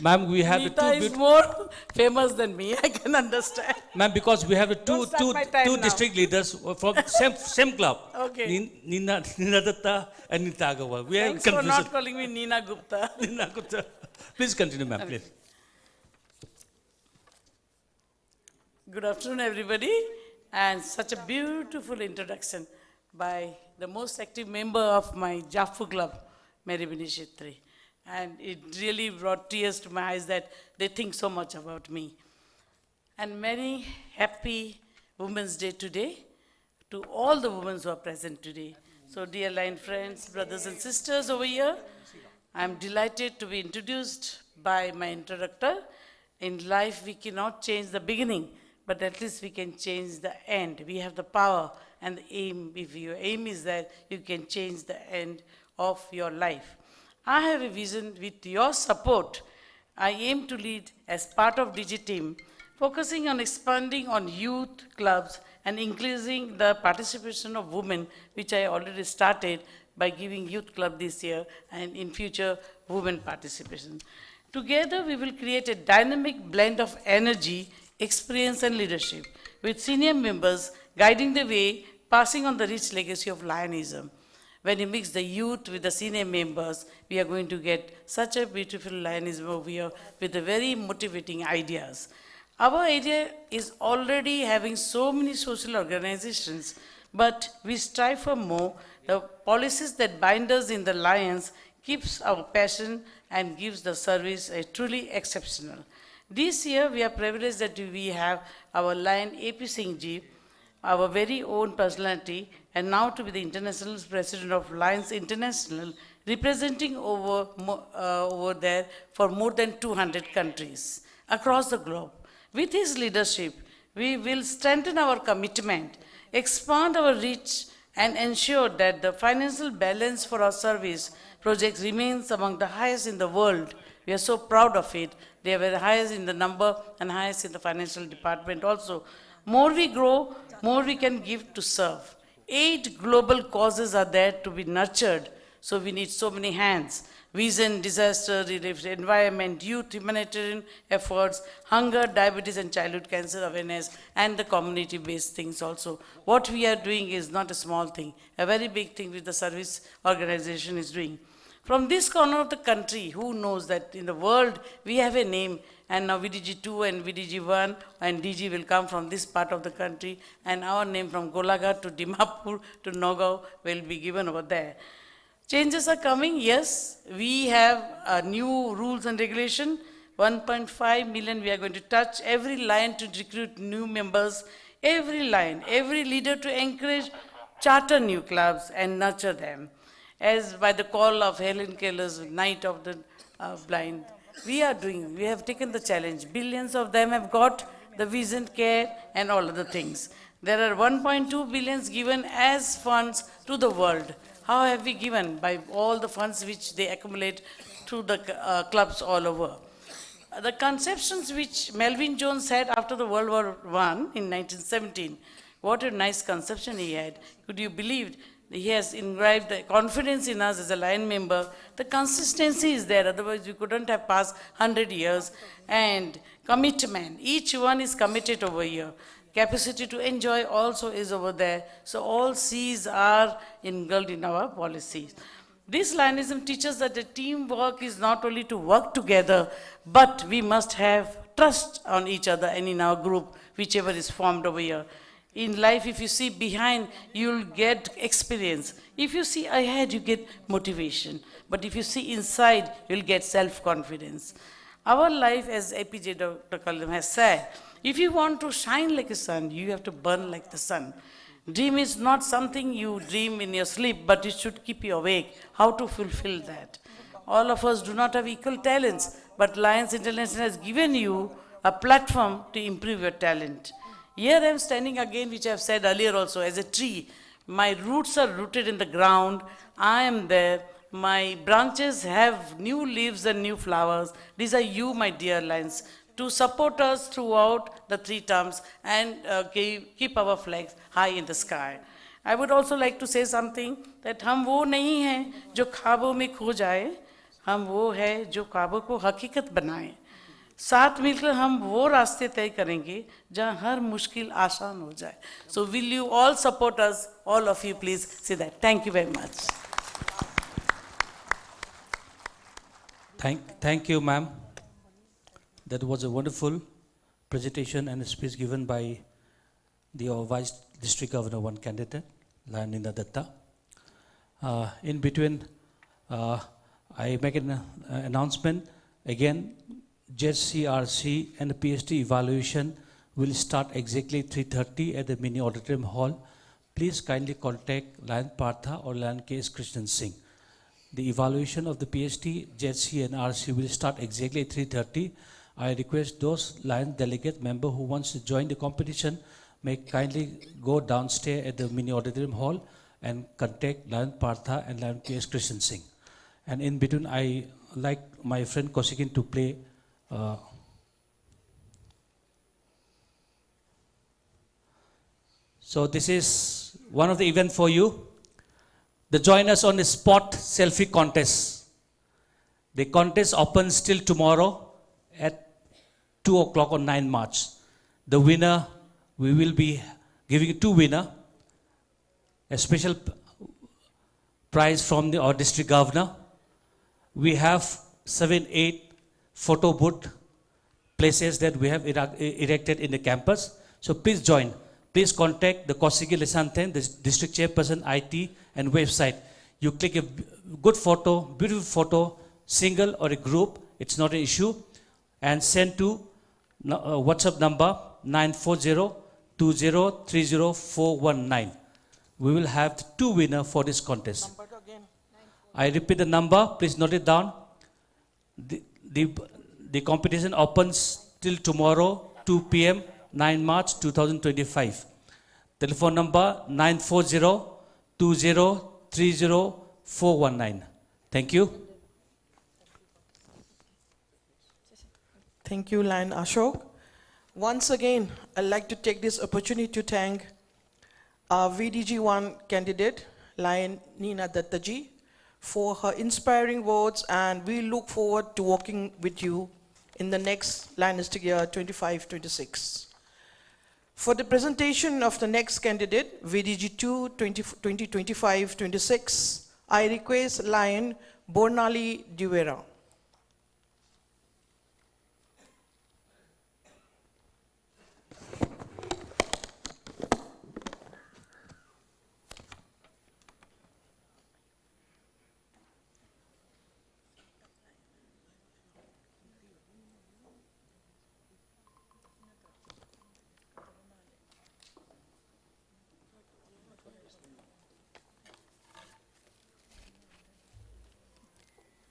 Ma'am, we have Nita is more famous than me, I can understand. Ma'am, because we have the two now. district leaders from same club. Okay. Nina Datta and Nita Agarwal. We Thanks have for confusion. not calling me Nina Gupta. Nina Gupta. Please continue, ma'am, please. Good afternoon, everybody. And such a beautiful introduction by the most active member of my Jaffu club, Meravini Shetri. And it really brought tears to my eyes that they think so much about me. And many happy Women's Day today to all the women who are present today. So dear Lion friends, brothers and sisters over here, I'm delighted to be introduced by my introductor. In life, we cannot change the beginning, but at least we can change the end. We have the power and the aim. If your aim is that you can change the end of your life. I have a vision with your support. I aim to lead as part of DG team, focusing on expanding on youth clubs and increasing the participation of women, which I already started by giving youth club this year and in future women participation. Together we will create a dynamic blend of energy, experience and leadership with senior members guiding the way, passing on the rich legacy of Lionism. When you mix the youth with the senior members, we are going to get such a beautiful Lionism over here with the very motivating ideas. Our area is already having so many social organizations, but we strive for more. The policies that bind us in the Lions keeps our passion and gives the service a truly exceptional. This year, we are privileged that we have our Lion AP Singh Ji, our very own personality, and now to be the international president of Lions International, representing over there for more than 200 countries across the globe. With his leadership, we will strengthen our commitment, expand our reach, and ensure that the financial balance for our service projects remains among the highest in the world. We are so proud of it. They are the highest in the number and highest in the financial department also. More we grow, more we can give to serve. 8 global causes are there to be nurtured, so we need so many hands. Vision, disaster relief, environment, youth, humanitarian efforts, hunger, diabetes and childhood cancer awareness, and the community-based things also. What we are doing is not a small thing, a very big thing which the service organization is doing. From this corner of the country, who knows that in the world we have a name, and now VDG 2 and VDG 1 and DG will come from this part of the country, and our name from Golaghat to Dimapur to Nagaon will be given over there. Changes are coming, yes. We have new rules and regulation. 1.5 million we are going to touch. Every line to recruit new members. Every line, every leader to encourage, charter new clubs and nurture them. As by the call of Helen Keller's Night of the Blind, we have taken the challenge. Billions of them have got the vision, care and all other things. There are 1.2 billions given as funds to the world. How have we given? By all the funds which they accumulate through the clubs all over. The conceptions which Melvin Jones had after the World War I in 1917, what a nice conception he had. Could you believe? He has imbibed the confidence in us as a Lion member. The consistency is there, otherwise we couldn't have passed 100 years. And commitment, each one is committed over here. Capacity to enjoy also is over there. So all C's are engulfed in our policies. This Lionism teaches that the teamwork is not only to work together, but we must have trust on each other and in our group, whichever is formed over here. In life, if you see behind, you'll get experience. If you see ahead, you get motivation. But if you see inside, you'll get self-confidence. Our life, as APJ Dr. Kalam has said, if you want to shine like a sun, you have to burn like the sun. Dream is not something you dream in your sleep, but it should keep you awake. How to fulfill that? All of us do not have equal talents, but Lions International has given you a platform to improve your talent. Here I am standing again, which I have said earlier also, as a tree. My roots are rooted in the ground. I am there. My branches have new leaves and new flowers. These are you, my dear Lions, to support us throughout the 3 terms and keep our flags high in the sky. I would also like to say something that हम वो नहीं हैं जो ख्वाबों में खो जाए, हम वो है जो ख्वाबों को हकीकत बनाए. साथ मिलकर हम वो रास्ते तय करेंगे जहाँ हर मुश्किल आसान हो जाए. So will you all support us? All of you please say that. Thank you very much. Thank you, ma'am. That was a wonderful presentation and a speech given by the Vice District Governor 1 candidate, Nina Datta. In between, I make an announcement. Again, JCRC and the PhD evaluation will start exactly 3:30 at the mini auditorium hall. Please kindly contact Lion Partha or Lion K.S. Krishnan Singh. The evaluation of the PhD, JC and RC will start exactly 3:30. I request those Lion delegate member who wants to join the competition may kindly go downstairs at the mini auditorium hall and contact Lion Partha and Lion K.S. Krishnan Singh. And in between, I like my friend Kosikin to play so this is one of the events for you. They join us on the spot selfie contest. The contest opens till tomorrow at 2 o'clock on 9 March. The winner, we will be giving 2 winners, a special prize from our district governor. We have 7-8 photo booth places that we have erected in the campus. So please join. Please contact the Kosigi Lisanthen, the district chairperson, IT and website. You click a good photo, beautiful photo, single or a group, it's not an issue, and send to WhatsApp number 940-2030-419. We will have 2 winners for this contest. I repeat the number, please note it down. The competition opens till tomorrow, 2 p.m., 9 March 2025. Telephone number 940-2030-419. Thank you. Thank you, Lion Ashok. Once again, I'd like to take this opportunity to thank our VDG1 candidate, Lion Nina Dattaji, for her inspiring words, and we look forward to working with you in the next Lionistic year 25-26. For the presentation of the next candidate, VDG2 2025-26, I request Lion Bornali Duera.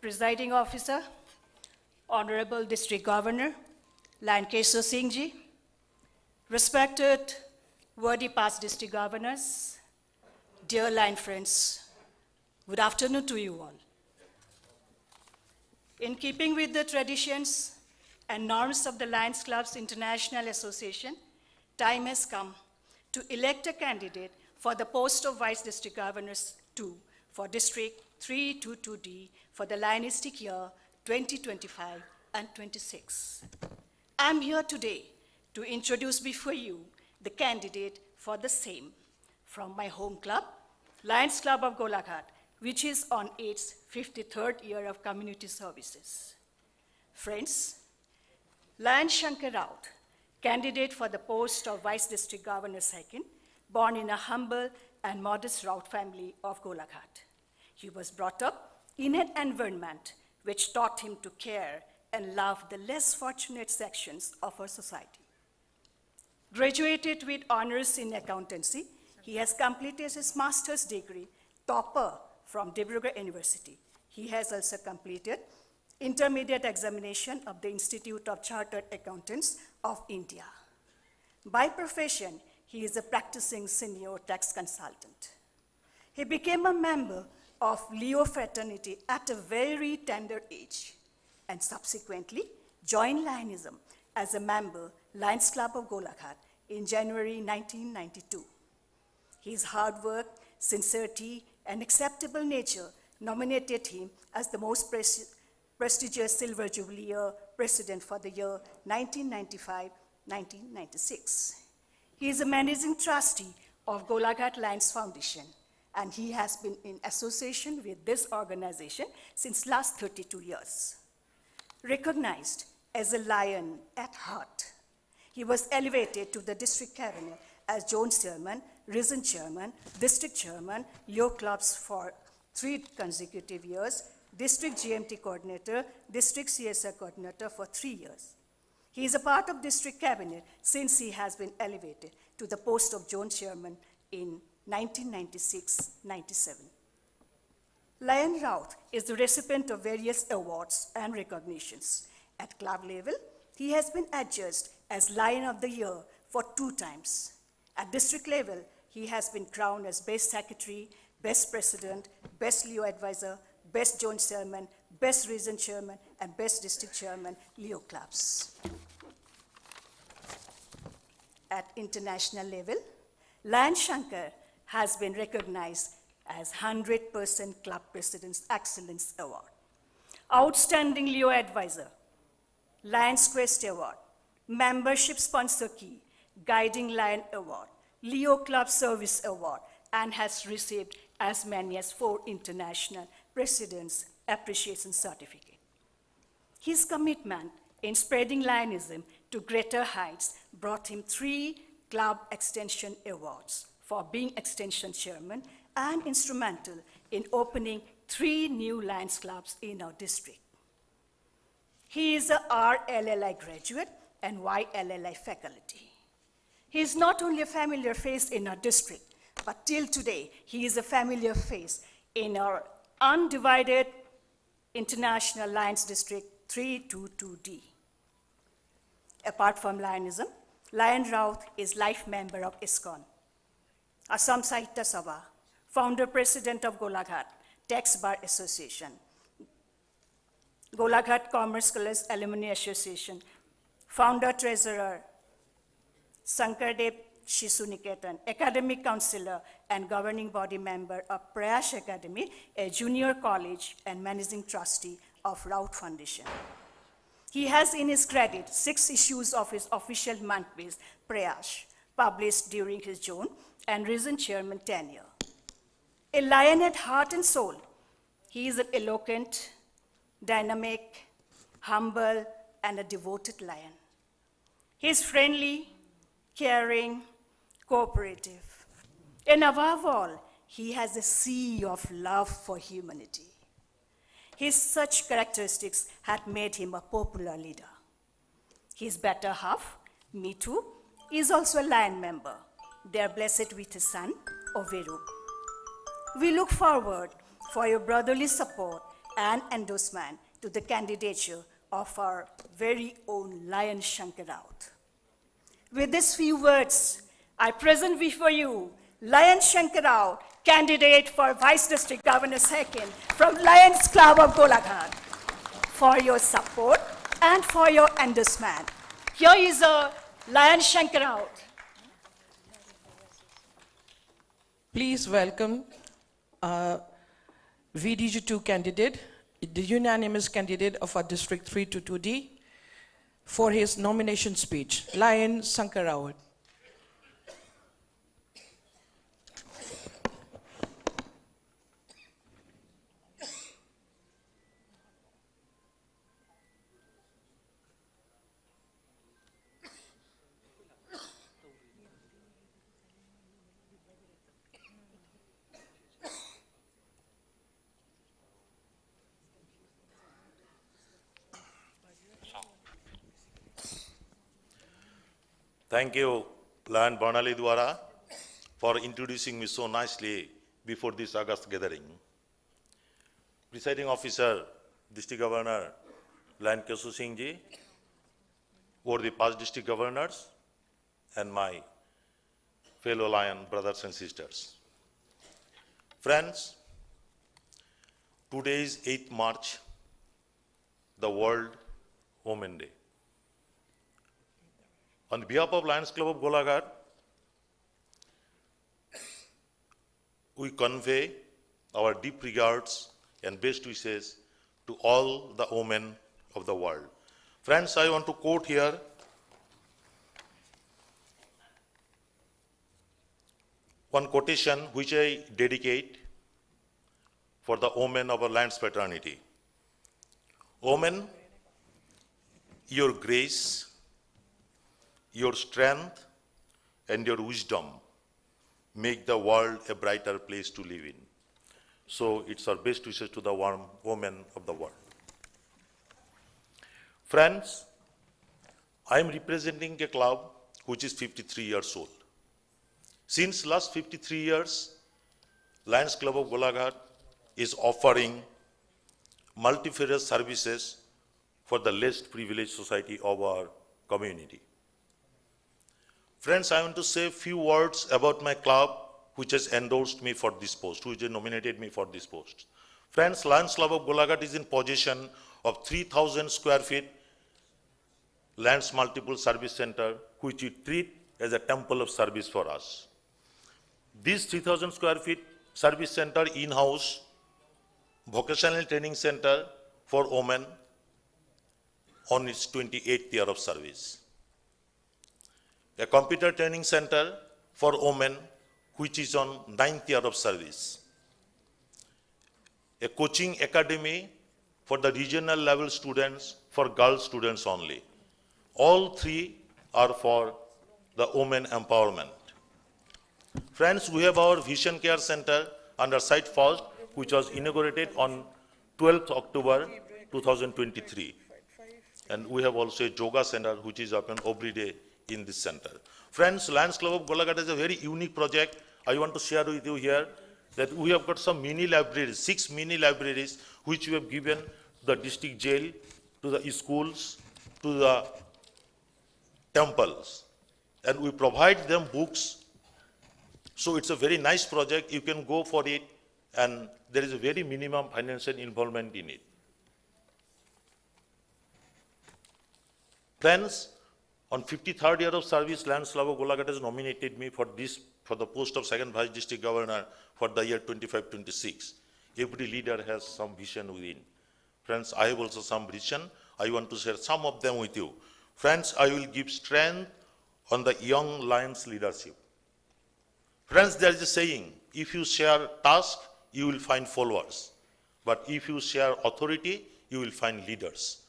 Presiding Officer, Honorable District Governor, Lion Keshav Singh Ji, respected worthy past district governors, dear Lion friends, good afternoon to you all. In keeping with the traditions and norms of the Lions Clubs International Association, time has come to elect a candidate for the post of Vice District Governors 2 for District 322D for the Lionistic year 2025 and 26. I'm here today to introduce before you the candidate for the same from my home club, Lions Club of Golaghat, which is on its 53rd year of community services. Friends, Lion Shankar Raut, candidate for the post of Vice District Governor 2nd, born in a humble and modest Raut family of Golaghat. He was brought up in an environment which taught him to care and love the less fortunate sections of our society. Graduated with honors in accountancy, he has completed his master's degree, topper from Dibrugarh University. He has also completed intermediate examination of the Institute of Chartered Accountants of India. By profession, he is a practicing senior tax consultant. He became a member of Leo fraternity at a very tender age, and subsequently joined Lionism as a member, Lions Club of Golaghat, in January 1992. His hard work, sincerity, and acceptable nature nominated him as the most prestigious Silver Jubilee Year President for the year 1995-1996. He is a managing trustee of Golaghat Lions Foundation, and he has been in association with this organization since last 32 years. Recognized as a lion at heart, he was elevated to the district cabinet as Joint Chairman, Region Chairman, District Chairman, Leo Clubs for 3 consecutive years, District GMT Coordinator, District CSR Coordinator for 3 years. He is a part of district cabinet since he has been elevated to the post of Joint Chairman in 1996-97. Lion Raut is the recipient of various awards and recognitions. At club level, he has been adjudged as Lion of the Year for 2 times. At district level, he has been crowned as Best Secretary, Best President, Best Leo Advisor, Best Joint Chairman, Best Region Chairman, and Best District Chairman, Leo Clubs. At international level, Lion Shankar has been recognized as 100% Club President's Excellence Award, Outstanding Leo Advisor, Lion's Quest Award, Membership Sponsor Key, Guiding Lion Award, Leo Club Service Award, and has received as many as 4 international President's Appreciation Certificate. His commitment in spreading Lionism to greater heights brought him 3 Club Extension Awards for being Extension Chairman and instrumental in opening 3 new Lions Clubs in our district. He is a RLLI graduate and YLLI faculty. He is not only a familiar face in our district, but till today, he is a familiar face in our undivided International Lions District 322D. Apart from Lionism, Lion Raut is life member of ISKCON, Assam Sahitya Sabha, founder president of Golaghat Tax Bar Association, Golaghat Commerce College Alumni Association, founder treasurer, Sankardev Shishu Niketan, academic counselor and governing body member of Prayash Academy, a junior college, and managing trustee of Raut Foundation. He has in his credit 6 issues of his official monthpiece, Prayash, published during his June and Region Chairman tenure. A lion at heart and soul, He is an eloquent, dynamic, humble, and a devoted lion. He is friendly, caring, cooperative. And above all, he has a sea of love for humanity. His such characteristics had made him a popular leader. His better half, Mitu, is also a Lion member. They are blessed with a son, Overu. We look forward for your brotherly support and endorsement to the candidature of our very own Lion Shankar Raut. With these few words, I present before you Lion Shankar Raut, candidate for Vice District Governor Second from Lions Club of Golaghat, for your support and for your endorsement. Here is a Lion Shankar Raut. Please welcome VDG2 candidate, the unanimous candidate of our District 3 to 2D, for his nomination speech, Lion Shankar Raut. Thank you, Lion Barnali Dwara, for introducing me so nicely before this August gathering. Presiding Officer, District Governor Lion Kesu Singh Ji, or the past District Governors, and my fellow Lion brothers and sisters. Friends, today is 8th March, the World Women Day. On behalf of Lions Club of Golaghat, we convey our deep regards and best wishes to all the women of the world. Friends, I want to quote here one quotation which I dedicate for the women of our Lions fraternity. Women, your grace, your strength and your wisdom make the world a brighter place to live in. So it's our best wishes to the women of the world. Friends, I am representing a club which is 53 years old. Since last 53 years, Lions Club of Golaghat is offering multifarious services for the less privileged society of our community. Friends, I want to say a few words about my club which has endorsed me for this post, which has nominated me for this post. Friends, Lions Club of Golaghat is in possession of 3,000 square feet Lions Multiple Service Center, which we treat as a temple of service for us. This 3,000 square feet service center in-house vocational training center for women on its 28th year of service. A computer training center for women which is on 9th year of service. A coaching academy for the regional level students, for girl students only. All three are for the women empowerment. Friends, we have our Vision Care Center under Site First, which was inaugurated on 12th October 2023. And we have also a yoga center which is open every day in this center. Friends, Lions Club of Golaghat is a very unique project. I want to share with you here that we have got some mini libraries, 6 mini libraries, which we have given to the district jail, to the schools, to the temples. And we provide them books. So it's a very nice project. You can go for it, and there is a very minimum financial involvement in it. Friends, on 53rd year of service, Lions Club of Golaghat has nominated me for the post of second Vice District Governor for the year 25-26. Every leader has some vision within. Friends, I have also some vision. I want to share some of them with you. Friends, I will give strength on the young Lions leadership. Friends, there is a saying, if you share task, you will find followers. But if you share authority, you will find leaders.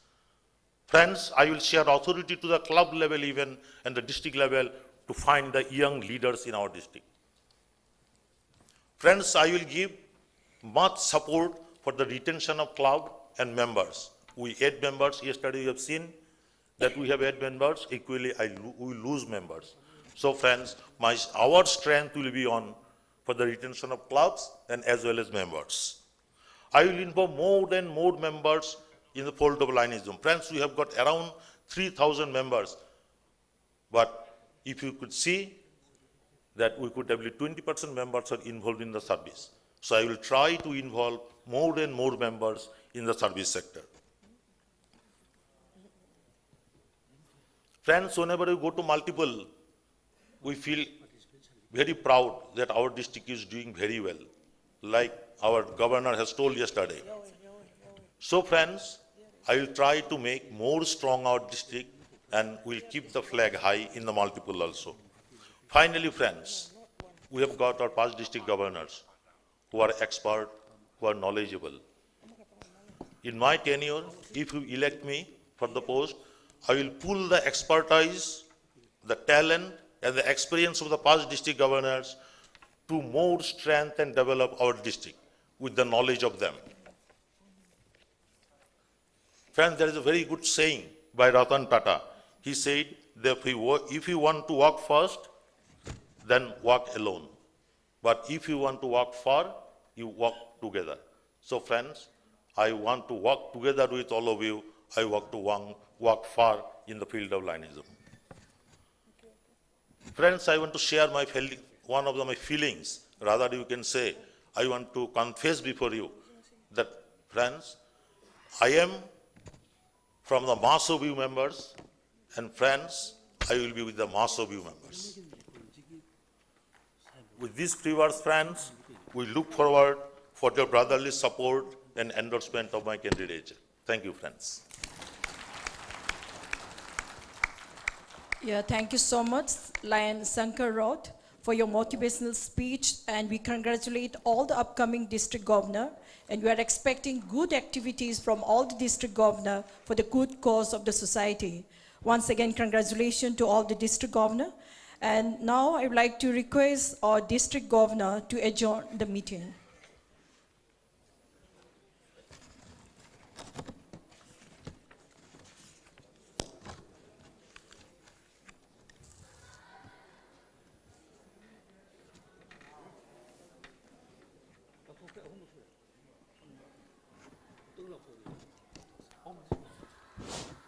Friends, I will share authority to the club level even and the district level to find the young leaders in our district. Friends, I will give much support for the retention of club and members. We 8 members, yesterday you have seen that we have 8 members, equally we lose members. So friends, our strength will be on for the retention of clubs and as well as members. I will involve more and more members in the fold of Lionism. Friends, we have got around 3,000 members. But if you could see that we could have 20% members are involved in the service. So I will try to involve more and more members in the service sector. Friends, whenever we go to multiple, we feel very proud that our district is doing very well, like our governor has told yesterday. So friends, I will try to make more strong our district and we'll keep the flag high in the multiple also. Finally, friends, we have got our past district governors who are expert, who are knowledgeable. In my tenure, if you elect me for the post, I will pull the expertise, the talent, and the experience of the past district governors to more strength and develop our district with the knowledge of them. Friends, there is a very good saying by Ratan Tata. He said that if you want to walk fast, then walk alone. But if you want to walk far, you walk together. So friends, I want to walk together with all of you. I want to walk far in the field of Lionism. Friends, I want to share one of my feelings. Rather, you can say, I want to confess before you that, friends, I am from the mass of you members, and friends, I will be with the mass of you members. With these 3 words, friends, we look forward for your brotherly support and endorsement of my candidature. Thank you, friends. Yeah, thank you so much, Lion Shankar Roth, for your motivational speech, and we congratulate all the upcoming district governor, and we are expecting good activities from all the district governor for the good cause of the society. Once again, congratulations to all the district governor. And now I would like to request our district governor to adjourn the meeting.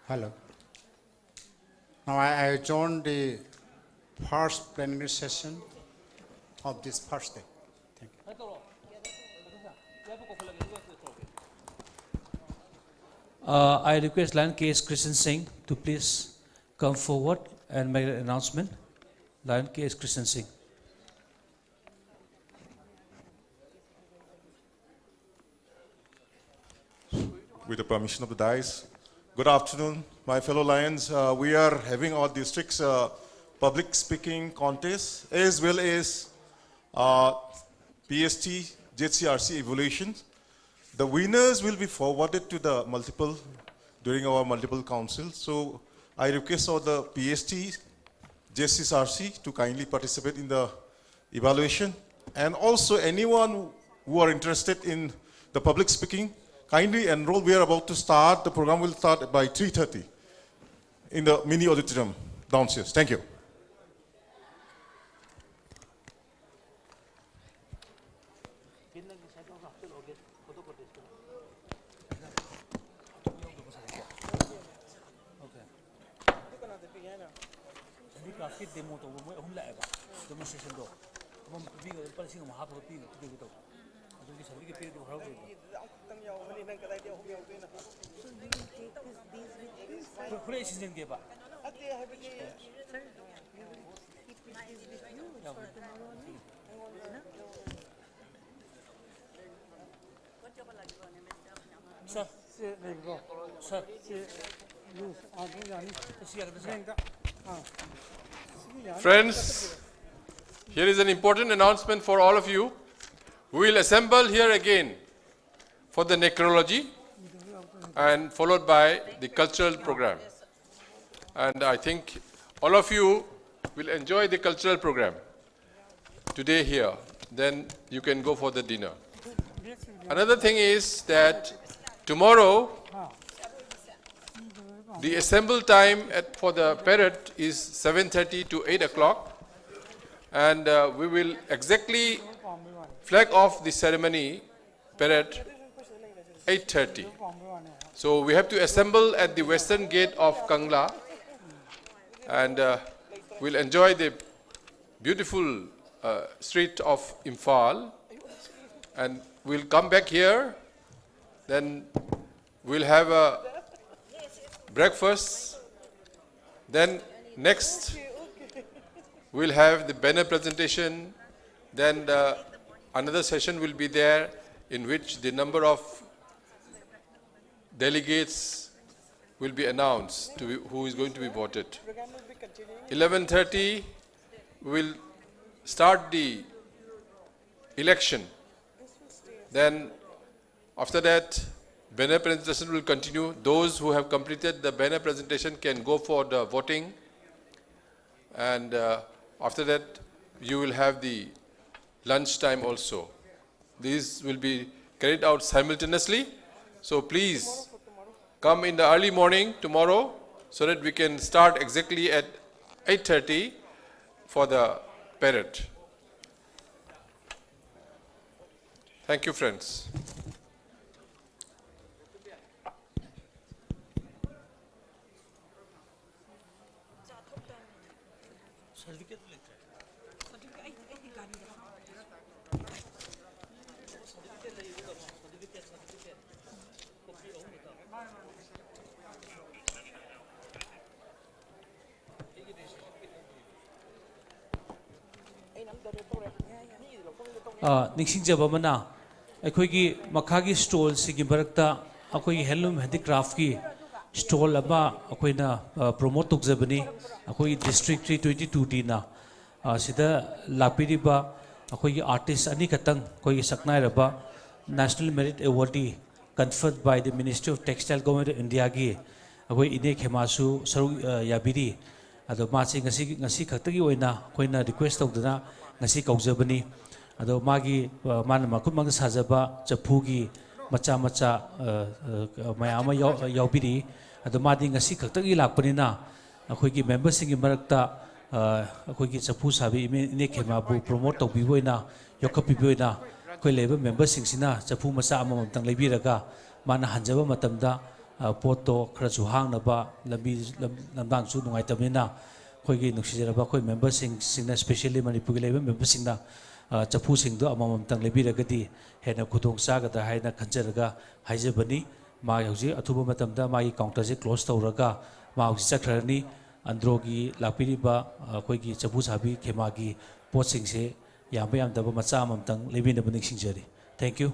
Hello. Now I adjourn the first plenary session of this first day. Thank you. I request Lion K.S. Christian Singh to please come forward and make an announcement. Lion K.S. Christian Singh. With the permission of the dais. Good afternoon, my fellow Lions. We are having our district's public speaking contest as well as PST JCRC evaluations. The winners will be forwarded to the during our multiple councils. So I request all the PST JCRC to kindly participate in the evaluation. And also anyone who are interested in the public speaking, kindly enroll. We are about to start. The program will start by 3:30 in the mini auditorium downstairs. Thank you. Friends, here is an important announcement for all of you. We will assemble here again for the necrology, and followed by the cultural program. And I think all of you will enjoy the cultural program today here. Then you can go for the dinner. Another thing is that tomorrow, the assemble time for the parade is 7:30 to 8 o'clock. And we will exactly flag off the ceremony parade 8:30. So we have to assemble at the western gate of Kangla, and we'll enjoy the beautiful street of Imphal, and we'll come back here. Then we'll have a breakfast. Then next we'll have the banner presentation. Then another session will be there in which the number of delegates will be announced who is going to be voted. 11:30 we'll start the election. Then after that, banner presentation will continue. Those who have completed the banner presentation can go for the voting. And after that, you will have the lunch time also. These will be carried out simultaneously. So please come in the early morning tomorrow so that we can start exactly at 8:30 for the parade. Thank you, friends. ꯅꯤꯡꯁꯤꯡꯖꯕ ꯑꯃꯅ ꯑꯩꯈꯣꯏꯒꯤ ꯃꯈꯥꯒꯤ ꯁ꯭ꯇꯣꯜꯁꯤꯒꯤ ꯃꯔꯛꯇ ꯑꯩꯈꯣꯏꯒꯤ handloom ꯍꯦꯟꯗꯤꯀ꯭ꯔꯥꯐꯀꯤ stall ꯑꯃ ꯑꯩꯈꯣꯏꯅ promote ꯇꯧꯖꯕꯅꯤ ꯑꯩꯈꯣꯏꯒꯤ district 322Dꯅ ꯁꯤꯗ ꯂꯥꯛꯄꯤꯔꯤꯕ ꯑꯩꯈꯣꯏꯒꯤ ꯑꯥꯔꯇꯤꯁ ꯑꯅꯤꯈꯛꯇꯪ ꯑꯩꯈꯣꯏꯒꯤ ꯁꯛꯅꯥꯏꯔꯕ ꯅꯦꯁꯅꯦꯜ ꯃꯦꯔꯤꯠ ꯑꯦꯋꯥꯔꯗꯤ ꯀꯟꯐꯔꯠ ꯕꯥꯏ ꯗ ministry of textile government of ꯏꯟꯗꯤꯌꯥꯒꯤ ꯑꯩꯈꯣꯏ ꯏꯅꯦ ꯈꯦꯃꯥꯁꯨ ꯁꯔꯨꯛ ꯌꯥꯕꯤꯔꯤ ꯑꯗꯣ ꯃꯥꯁꯤ ꯉꯁꯤ ꯈꯛꯇꯒꯤ ꯑꯣꯏꯅ ꯑꯩꯈꯣꯏꯅ ꯔꯤꯀ꯭ꯋꯦꯁ ꯇꯧꯗꯨꯅ ꯉꯁꯤ ꯀꯧꯖꯕꯅꯤ ꯑꯗꯣ ꯃꯥꯅ ꯃꯈꯨꯠꯃꯛꯅ ꯁꯥꯖꯕ ꯆꯐꯨꯒꯤ ꯃꯆꯥ ꯃꯆꯥ ꯃꯌꯥꯝ ꯑꯃ ꯌꯥꯎꯕꯤꯔꯤ ꯑꯗꯣ ꯃꯥꯗꯤ ꯉꯁꯤ ꯈꯛꯇꯒꯤ ꯂꯥꯛꯄꯅꯤꯅ ꯑꯩꯈꯣꯏꯒꯤ ꯃꯦꯝꯕꯔꯁꯤꯡꯒꯤ ꯃꯔꯛꯇ ꯑꯩꯈꯣꯏꯒꯤ ꯆꯐꯨ ꯁꯥꯕꯤ ꯏꯅꯦ ꯈꯦꯃꯥꯕꯨ ꯄ꯭ꯔꯣꯃꯣꯠ ꯇꯧꯕꯤꯕ ꯑꯣꯏꯅ ꯌꯣꯛꯈꯠꯄꯤꯕ ꯑꯣꯏꯅ ꯑꯩꯈꯣꯏ ꯂꯩꯔꯤꯕ ꯃꯦꯝꯕꯔꯁꯤꯡꯁꯤꯅ ꯆꯐꯨ ꯃꯆꯥ ꯑꯃꯃꯝꯇꯪ ꯂꯩꯕꯤꯔꯒ ꯃꯥꯅ ꯍꯟꯖꯕ ꯃꯇꯝꯗ ꯄꯣꯠꯇꯣ ꯈꯔꯁꯨ ꯍꯥꯡꯅꯕ ꯂꯝꯗꯥꯡꯁꯨ ꯅꯨꯡꯉꯥꯏꯇꯕꯅꯤꯅ ꯑꯩꯈꯣꯏꯒꯤ ꯅꯨꯡꯁꯤꯖꯔꯕ ꯑꯩꯈꯣꯏ ꯃꯦꯝꯕꯔꯁꯤꯡꯅ ꯁ꯭ꯄꯦꯁꯤꯌꯦꯜꯂꯤ ꯃꯅꯤꯄꯨꯔꯒꯤ ꯂꯩꯕ ꯃꯦꯝꯕꯔꯁꯤꯡꯅ ꯆꯐꯨꯁꯤꯡꯗꯣ ꯑꯃꯃꯝꯇꯪ ꯂꯩꯕꯤꯔꯒꯗꯤ ꯍꯦꯟꯅ ꯈꯨꯗꯣꯡ ꯆꯥꯒꯗ꯭ꯔꯥ ꯍꯥꯏꯅ ꯈꯟꯖꯔꯒ ꯍꯥꯏꯖꯕꯅꯤ ꯃꯥ ꯍꯧꯖꯤꯛ ꯑꯊꯨꯕ ꯃꯇꯝꯗ ꯃꯥꯒꯤ ꯀꯥꯎꯟꯇꯔꯁꯦ ꯀ꯭ꯂꯣꯖ ꯇꯧꯔꯒ ꯃꯥ ꯍꯧꯖꯤꯛ ꯆꯠꯈ꯭ꯔꯅꯤ ꯑꯟꯗ꯭ꯔꯣꯒꯤ ꯂꯥꯛꯄꯤꯔꯤꯕ ꯑꯩꯈꯣꯏꯒꯤ ꯆꯐꯨ ꯁꯥꯕꯤ ꯈꯦꯃꯥꯒꯤ ꯄꯣꯠꯁꯤꯡꯁꯦ ꯌꯥꯝꯕ ꯌꯥꯝꯗꯕ ꯃꯆꯥ ꯑꯃꯃꯝꯇꯪ ꯂꯩꯕꯤꯅꯕ ꯅꯤꯡꯁꯤꯡꯖꯔꯤ ꯊꯦꯡꯛ ꯌꯨ